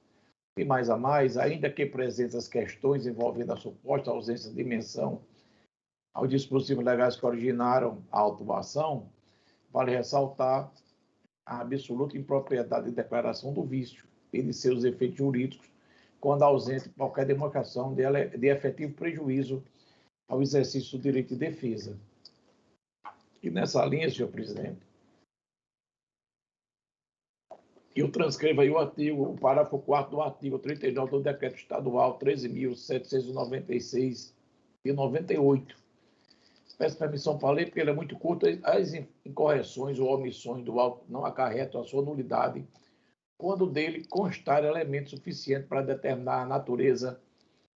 E mais a mais, ainda que presentes as questões envolvendo a suposta ausência de menção aos dispositivos legais que originaram a autuação, vale ressaltar a absoluta impropriedade de declaração do vício e de seus efeitos jurídicos, quando ausente qualquer demonstração de efetivo prejuízo ao exercício do direito de defesa. E nessa linha, senhor presidente, eu transcrevo aí o parágrafo 4º do artigo 39 do Decreto Estadual 13.796 de 98. Peço permissão para ler, porque ele é muito curto. As incorreções ou omissões do auto não acarretam a sua nulidade quando dele constar elemento suficiente para determinar a natureza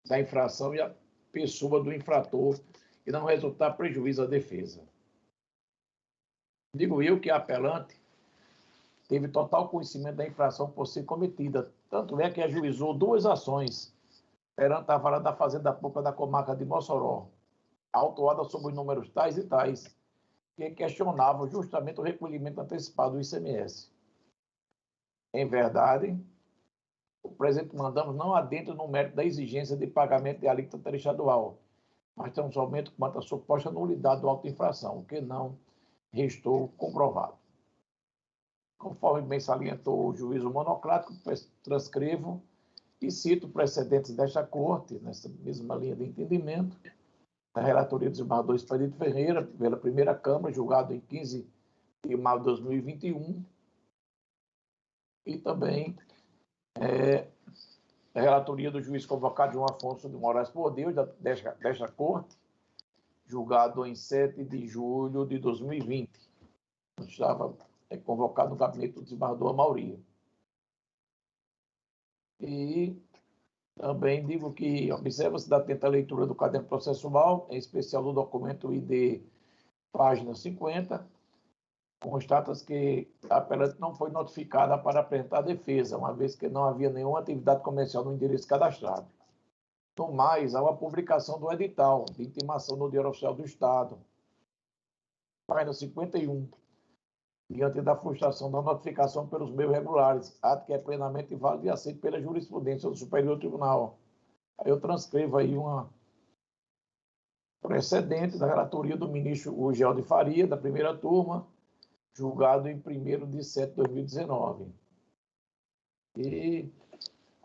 da infração e a pessoa do infrator e não resultar prejuízo à defesa. Digo eu que a apelante teve total conhecimento da infração por ser cometida, tanto é que ajuizou 2 ações perante a Vara da Fazenda Pública da comarca de Mossoró, autuada sob os números tais e tais, que questionavam justamente o recolhimento antecipado do ICMS. Em verdade, o presente mandamos não adentra no mérito da exigência de pagamento de alíquota interestadual, mas tão somente quanto à suposta nulidade do auto de infração, o que não restou comprovado. Conforme bem salientou o juízo monocrático, transcrevo e cito precedentes desta Corte, nessa mesma linha de entendimento, da relatoria do desembargador Expedito Ferreira, pela primeira Câmara, julgado em 15 de maio de 2021, e também a relatoria do juiz convocado João Afonso de Moraes por Deus, desta Corte, julgado em 7 de julho de 2020. Estava convocado no gabinete do desembargador Amaury. E também digo que observa-se da atenta leitura do caderno processual, em especial do documento ID, página 50, constata-se que a apelante não foi notificada para apresentar a defesa, uma vez que não havia nenhuma atividade comercial no endereço cadastrado. No mais, há uma publicação do edital de intimação no Diário Oficial do Estado, página 51, diante da frustração da notificação pelos meios regulares, ato que é plenamente válido e aceito pela jurisprudência do Superior Tribunal. Aí eu transcrevo aí uma precedente da relatoria do ministro Ugel de Faria, da primeira turma, julgado em 1º de setembro de 2019. E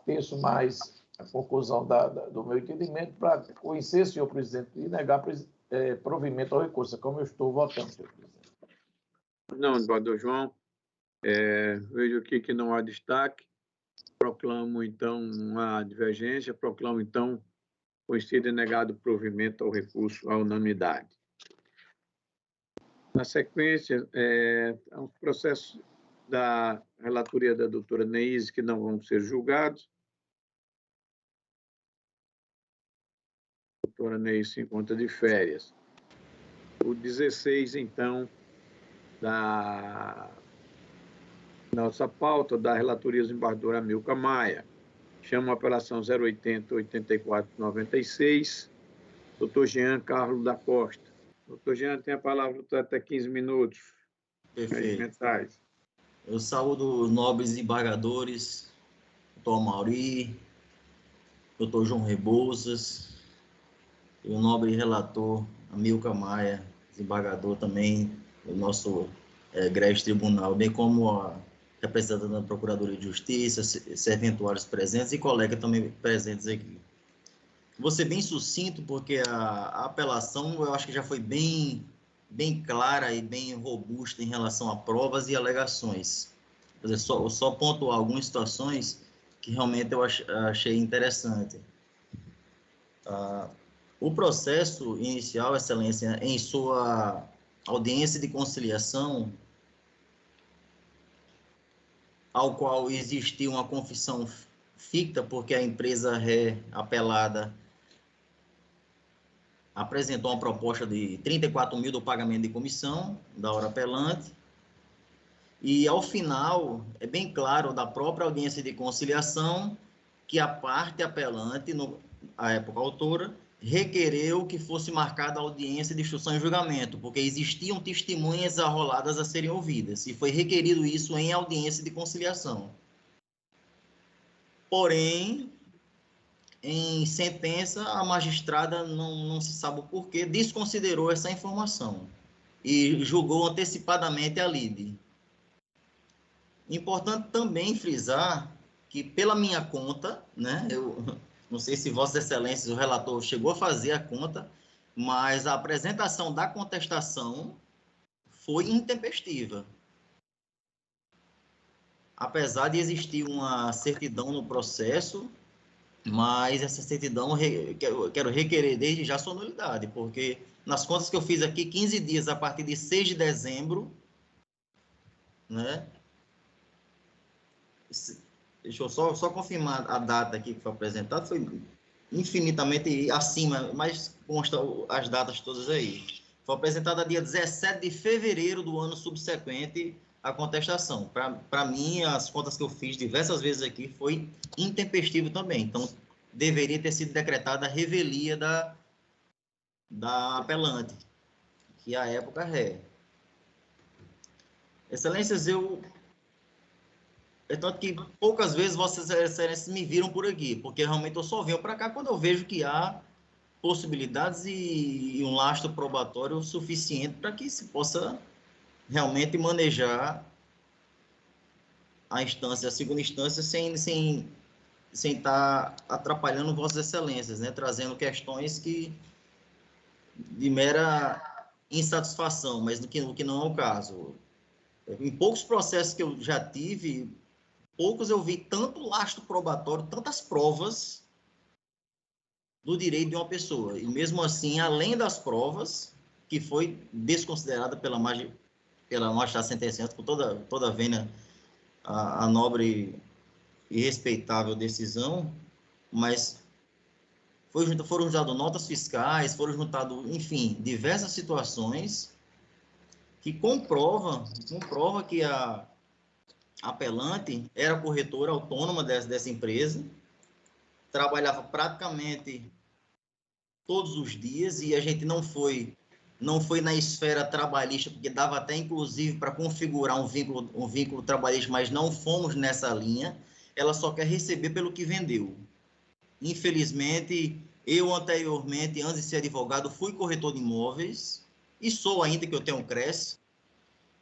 penso mais a conclusão do meu entendimento para conhecer, senhor presidente, e negar provimento ao recurso, como eu estou votando, senhor presidente. Não, desembargador João, vejo aqui que não há destaque, proclamo, então, uma divergência, proclamo, então, conhecido e negado provimento ao recurso à unanimidade. Na sequência, há uns processos da relatoria da doutora Neise que não vão ser julgados. A doutora Neise se encontra de férias. O 16, então, da nossa pauta, da relatoria do desembargador Amilcar Maia, chama a apelação 080-84-96, Doutor Jean Carlos da Costa. Doutor Jean, tem a palavra até 15 minutos. Perfeito. Eu saúdo os nobres embargadores, doutor Amauri, doutor João Rebouças, e o nobre relator Amilcar Maia, desembargador também do nosso egrégio tribunal, bem como a representante da Procuradoria de Justiça, serventuários presentes e colegas também presentes aqui. Vou ser bem sucinto, porque a apelação, eu acho que já foi bem clara e bem robusta em relação a provas e alegações. Quer dizer, só pontuar algumas situações que realmente eu achei interessante. O processo inicial, Excelência, em sua audiência de conciliação, ao qual existiu uma confissão ficta, porque a empresa ré apelada apresentou uma proposta de 34 mil do pagamento de comissão da hora apelante, e ao final, é bem claro da própria audiência de conciliação, que a parte apelante, à época autora, requereu que fosse marcada a audiência de instrução e julgamento, porque existiam testemunhas arroladas a serem ouvidas, e foi requerido isso em audiência de conciliação. Porém, em sentença, a magistrada, não se sabe o porquê, desconsiderou essa informação e julgou antecipadamente a lide. Importante também frisar que, pela minha conta, né, eu não sei se Vossas Excelências, o relator, chegou a fazer a conta, mas a apresentação da contestação foi intempestiva. Apesar de existir uma certidão no processo, mas essa certidão quero requerer desde já sua nulidade, porque nas contas que eu fiz aqui, 15 dias a partir de 6 de dezembro, né? Deixa eu só confirmar a data aqui que foi apresentada, foi infinitamente acima, mas consta as datas todas aí. Foi apresentada dia 17 de fevereiro do ano subsequente à contestação. Para mim, as contas que eu fiz diversas vezes aqui foi intempestivo também. Então, deveria ter sido decretada a revelia da apelante, que à época é. Excelências, é tanto que poucas vezes Vossas Excelências me viram por aqui, porque realmente eu só venho para cá quando eu vejo que há possibilidades e um lastro probatório suficiente para que se possa realmente manejar a instância, a segunda instância, sem estar atrapalhando Vossas Excelências, né? Trazendo questões de mera insatisfação, mas o que não é o caso. Em poucos processos que eu já tive, poucos eu vi tanto lastro probatório, tantas provas do direito de uma pessoa. E mesmo assim, além das provas, que foi desconsiderada pela magistrada sentenciante, com toda a vênia, a nobre e respeitável decisão, mas foram juntadas notas fiscais, foram juntadas, enfim, diversas situações que comprova que a apelante era corretora autônoma dessa empresa, trabalhava praticamente todos os dias, e a gente não foi na esfera trabalhista, porque dava até, inclusive, para configurar um vínculo trabalhista, mas não fomos nessa linha. Ela só quer receber pelo que vendeu. Infelizmente, eu anteriormente, antes de ser advogado, fui corretor de imóveis, e sou ainda, que eu tenho um CRES,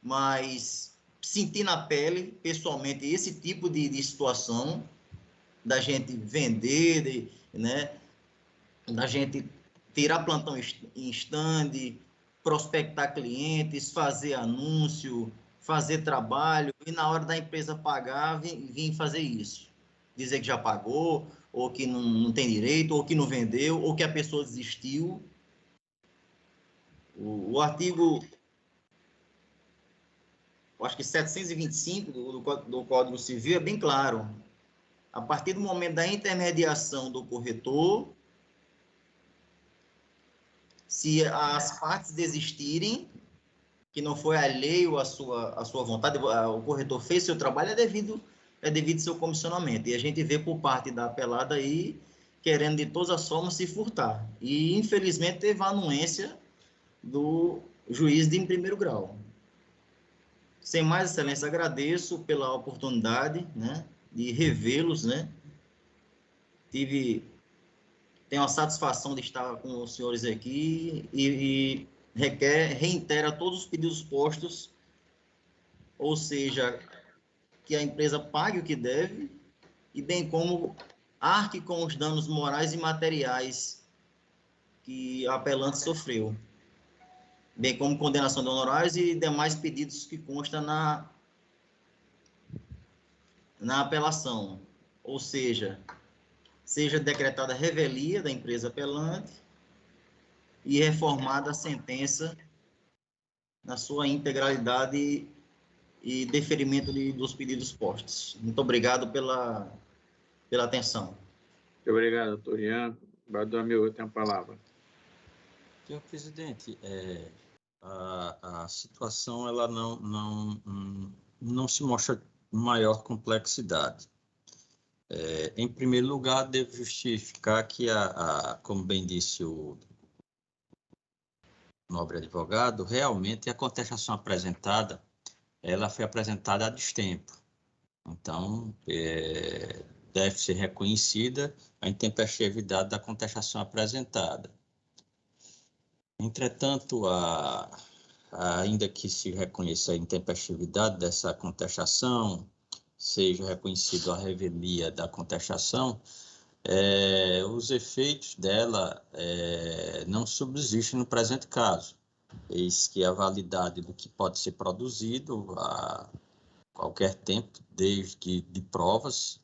mas senti na pele, pessoalmente, esse tipo de situação, da gente vender, né, da gente tirar plantão em stand, prospectar clientes, fazer anúncio, fazer trabalho, e na hora da empresa pagar, vir fazer isso. Dizer que já pagou, ou que não tem direito, ou que não vendeu, ou que a pessoa desistiu. O artigo, acho que 725 do Código Civil é bem claro. A partir do momento da intermediação do corretor, se as partes desistirem, que não foi alheio à sua vontade, o corretor fez seu trabalho, é devido seu comissionamento. E a gente vê por parte da apelada aí querendo de todas as formas se furtar. E, infelizmente, teve a anuência do juiz de primeiro grau. Sem mais, Excelência, agradeço pela oportunidade, né, de revê-los, né. Tenho a satisfação de estar com os senhores aqui e reitera todos os pedidos postos, ou seja, que a empresa pague o que deve e bem como arque com os danos morais e materiais que a apelante sofreu, bem como condenação de honorários e demais pedidos que constam na apelação, ou seja decretada a revelia da empresa apelante e reformada a sentença na sua integralidade e deferimento dos pedidos postos. Muito obrigado pela atenção. Muito obrigado, doutor Ian. Vereador Hamilton tem a palavra. Senhor presidente, a situação ela não se mostra maior complexidade. Em primeiro lugar, devo justificar que, como bem disse o nobre advogado, realmente a contestação apresentada, ela foi apresentada a destempo. Então, deve ser reconhecida a intempestividade da contestação apresentada. Entretanto, ainda que se reconheça a intempestividade dessa contestação, seja reconhecido a revelia da contestação, os efeitos dela não subsistem no presente caso, eis que a validade do que pode ser produzido a qualquer tempo, desde que de provas,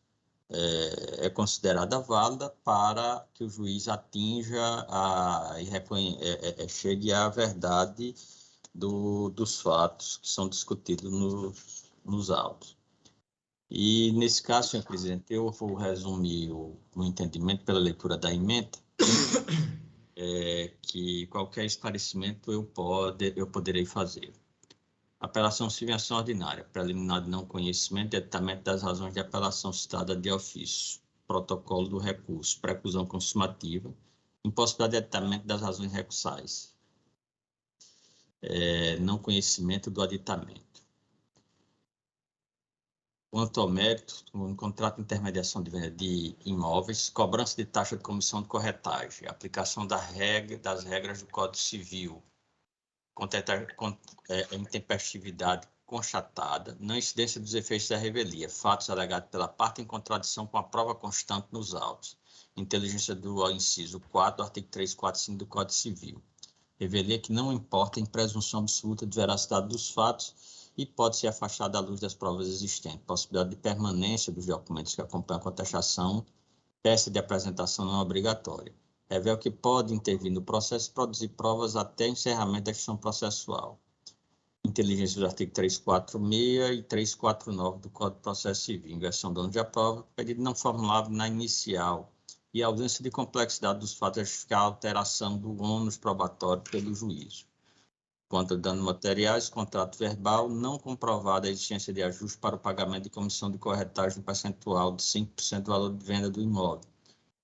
é considerada válida para que o juiz atinja e chegue à verdade dos fatos que são discutidos nos autos. E, nesse caso, senhor presidente, eu vou resumir o entendimento pela leitura da emenda, que qualquer esclarecimento eu poderei fazer. Apelação civil em ação ordinária, preliminar de não conhecimento e editamento das razões de apelação citada de ofício, protocolo do recurso, preclusão consumativa, impossibilidade de editamento das razões recursais, não conhecimento do aditamento. Quanto ao mérito, no contrato de intermediação de venda de imóveis, cobrança de taxa de comissão de corretagem, aplicação das regras do Código Civil, intempestividade constatada, não incidência dos efeitos da revelia, fatos alegados pela parte em contradição com a prova constante nos autos, inteligência do inciso 4 do artigo 345 do Código Civil, revelia que não importa em presunção absoluta de veracidade dos fatos e pode ser afastada à luz das provas existentes, possibilidade de permanência dos documentos que acompanham a contestação, peça de apresentação não obrigatória. Revela que pode intervir no processo e produzir provas até encerramento da questão processual. Inteligência do artigo 346 e 349 do Código de Processo Civil. Inversão do ônus de prova, pedido não formulado na inicial e a ausência de complexidade dos fatos a justificar a alteração do ônus probatório pelo juízo. Quanto a danos materiais, contrato verbal, não comprovada a existência de ajuste para o pagamento de comissão de corretagem percentual de 5% do valor de venda do imóvel.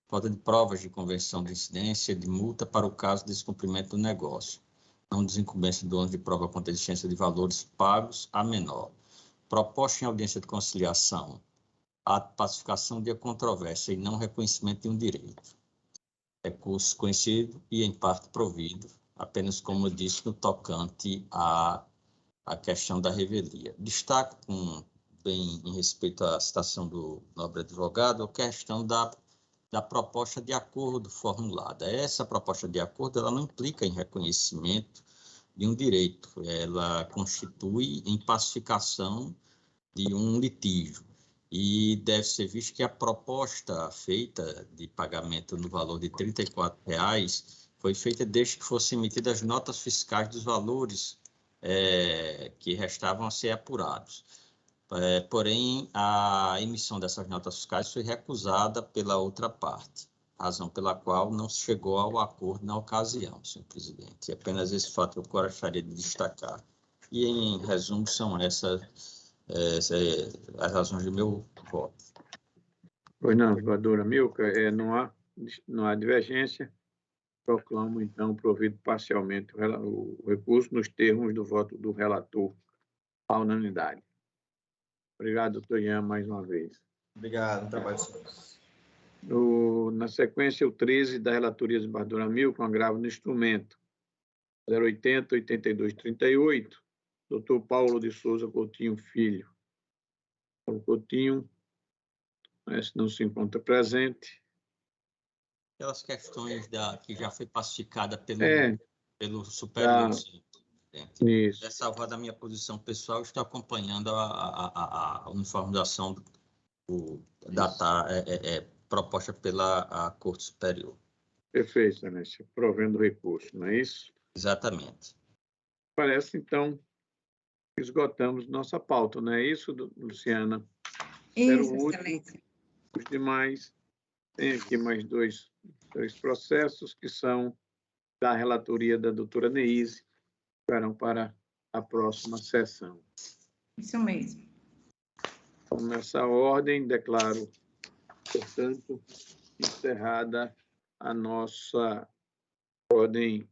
Falta de provas de convenção de incidência de multa para o caso de descumprimento do negócio. Não desincumbência do ônus de prova contra a existência de valores pagos a menor. Proposta em audiência de conciliação. Ato de pacificação de controvérsia e não reconhecimento de um direito. Recurso conhecido e em parte provido, apenas como eu disse, no tocante à questão da revelia. Destaco, bem em respeito à citação do nobre advogado, a questão da proposta de acordo formulada. Essa proposta de acordo ela não implica em reconhecimento de um direito, ela constitui em pacificação de um litígio. E deve ser visto que a proposta feita de pagamento no valor de R$ 34,00 foi feita desde que fossem emitidas as notas fiscais dos valores que restavam a ser apurados. Porém, a emissão dessas notas fiscais foi recusada pela outra parte, razão pela qual não se chegou ao acordo na ocasião, senhor presidente. E apenas esse fato eu gostaria de destacar. E, em resumo, são essas as razões do meu voto. Pois não, vereadora Milka, não há não há divergência, proclamo, então, provido parcialmente o recurso nos termos do voto do relator à unanimidade. Obrigado, doutor Ian, mais uma vez. Obrigado, trabalho senhor. Na sequência, o 13 da relatoria do desembargador Amil, com agravo no instrumento 080-8238, doutor Paulo de Souza Coutinho Filho. O Coutinho, se não se encontra presente. Aquelas questões que já foi pacificada pelo superior. Isso. Ressalvada a minha posição pessoal, estou acompanhando a uniformização da proposta pela Corte Superior. Perfeito, excelência. Provendo o recurso, não é isso? Exatamente. Parece, então, que esgotamos nossa pauta, não é isso, Luciana? Isso, último, excelência. os demais, tem aqui mais dois processos que são da relatoria da doutora Neise, que ficarão para a próxima sessão. Isso mesmo. Então, nessa ordem, declaro, portanto, encerrada a nossa ordem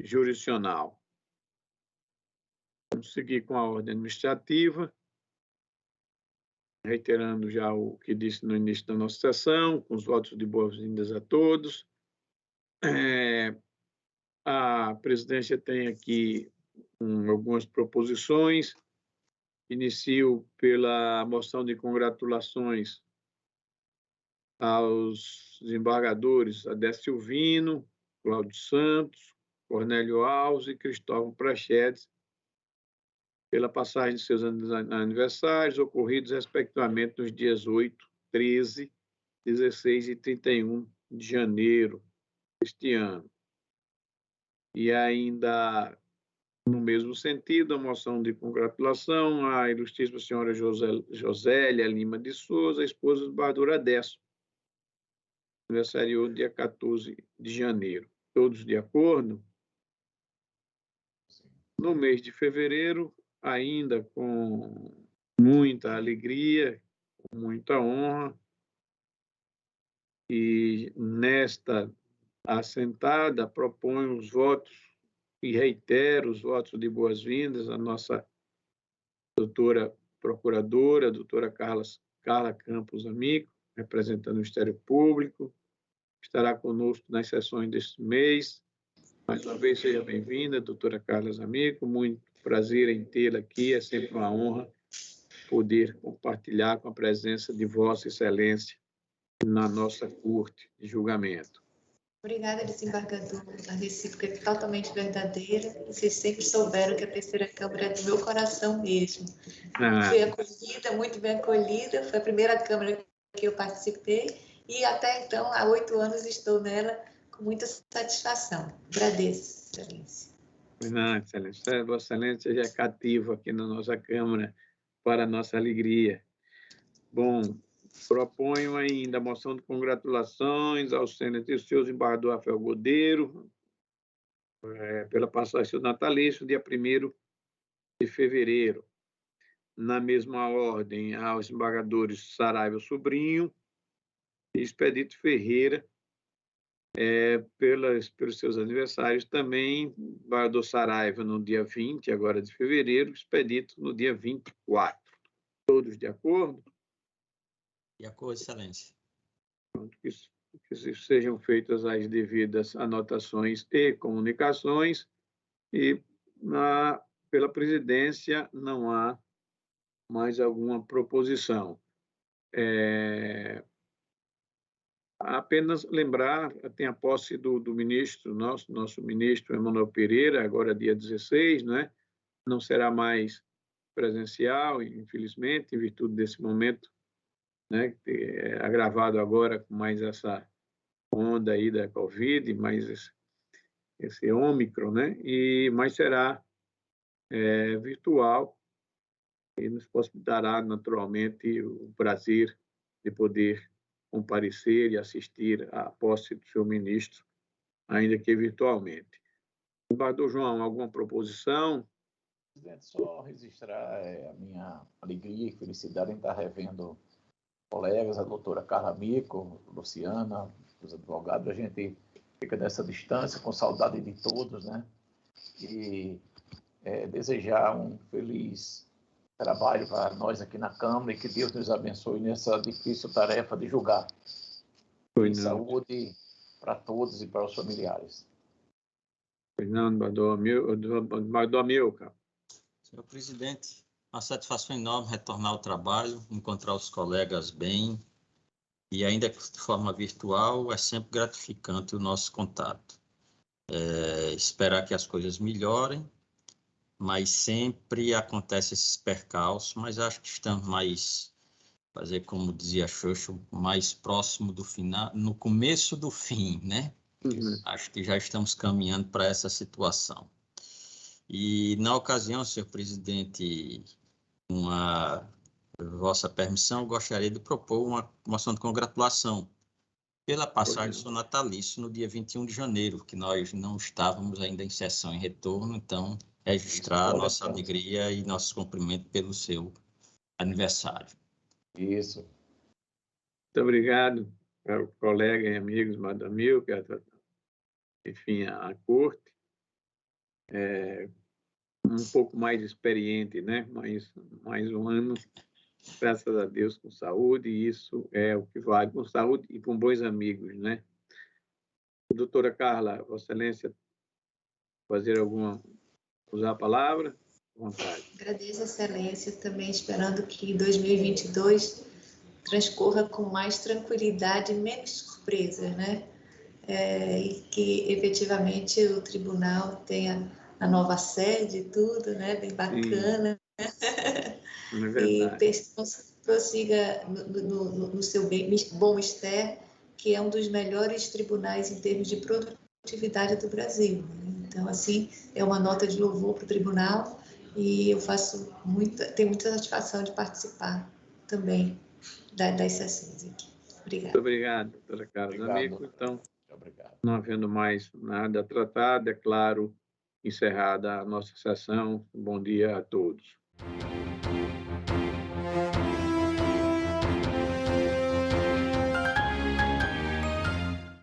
jurisdicional. Vamos seguir com a ordem administrativa, reiterando já o que disse no início da nossa sessão, com os votos de boas-vindas a todos. A presidência tem aqui algumas proposições. Inicio pela moção de congratulações aos desembargadores Adécio Silvino, Cláudio Santos, Cornélio Alves e Cristóvão Prachedes, pela passagem de seus aniversários, ocorridos respectivamente nos dias 8, 13, 16 e 31 de janeiro deste ano. E ainda, no mesmo sentido, a moção de congratulação à ilustríssima senhora Josélia Lima de Souza, esposa do desembargador Adécio, aniversariou dia 14 de janeiro. Todos de acordo? No mês de fevereiro, ainda com muita alegria, com muita honra, e nesta assentada proponho os votos e reitero os votos de boas-vindas à nossa doutora procuradora, doutora Carla Campos Amico, representando o Ministério Público, estará conosco nas sessões deste mês. Mais uma vez, seja bem-vinda, doutora Carla Amico, muito prazer em tê-la aqui, é sempre uma honra poder compartilhar com a presença de Vossa Excelência na nossa corte de julgamento. Obrigada, desembargador. A recíproca é totalmente verdadeira. Vocês sempre souberam que a terceira Câmara é do meu coração mesmo. Fui acolhida, muito bem acolhida. Foi a primeira Câmara que eu participei e até então, há 8 anos, estou nela com muita satisfação. Agradeço, Excelência. Não, Excelência. Vossa Excelência já é cativo aqui na nossa Câmara para a nossa alegria. Bom, proponho ainda a moção de congratulações ao senador senhor desembargador Rafael Godeiro, pela passagem do natalício, dia 1º de fevereiro. Na mesma ordem, aos desembargadores Saraiva Sobrinho e Expedito Ferreira, pelos seus aniversários também, desembargador Saraiva no dia 20, agora de fevereiro, Expedito no dia 24. Todos de acordo? De acordo, Excelência. Que sejam feitas as devidas anotações e comunicações, e pela presidência não há mais alguma proposição. Apenas lembrar, tem a posse do ministro, nosso ministro Emanuel Pereira, agora dia 16, não será mais presencial, infelizmente, em virtude desse momento, agravado agora com mais essa onda aí da Covid, mais esse Ômicron, mas será virtual e nos possibilitará, naturalmente, o prazer de poder comparecer e assistir à posse do seu ministro, ainda que virtualmente. Desembargador João, alguma proposição? Presidente, só registrar a minha alegria e felicidade em estar revendo colegas, a doutora Carla Amico, Luciana, dos advogados, a gente fica nessa distância, com saudade de todos, né? E desejar um feliz trabalho para nós aqui na Câmara e que Deus nos abençoe nessa difícil tarefa de julgar. E saúde para todos e para os familiares. Fernando Bardomilca. Senhor presidente, uma satisfação enorme retornar ao trabalho, encontrar os colegas bem, e ainda de forma virtual, é sempre gratificante o nosso contato. Esperar que as coisas melhorem, mas sempre acontece esses percalços, mas acho que estamos mais, fazer como dizia Xoxo, mais próximo do final, no começo do fim, né? Acho que já estamos caminhando para essa situação. E, na ocasião, senhor presidente, com a vossa permissão, gostaria de propor uma moção de congratulação pela passagem do seu natalício no dia 21 de janeiro, que nós não estávamos ainda em sessão em retorno, então, registrar nossa alegria e nosso cumprimento pelo seu aniversário. Isso. Muito obrigado ao colega e amigos Bardomilca, enfim, a corte. Um pouco mais experiente, né? Mais um ano, graças a Deus, com saúde, e isso é o que vale, com saúde e com bons amigos, né? Doutora Carla, Vossa Excelência, usar a palavra? À vontade. Agradeço, Excelência, também esperando que 2022 transcorra com mais tranquilidade e menos surpresas, né? E que, efetivamente, o tribunal tenha a nova sede e tudo, né? Bem bacana. E prossiga no seu bom estar, que é um dos melhores tribunais em termos de produtividade do Brasil. Então, assim, é uma nota de louvor para o tribunal e eu tenho muita satisfação de participar também das sessões aqui. Obrigada. Muito obrigado, doutora Carla D'Amico. Então, não havendo mais nada a tratar, declaro encerrada a nossa sessão. Bom dia a todos.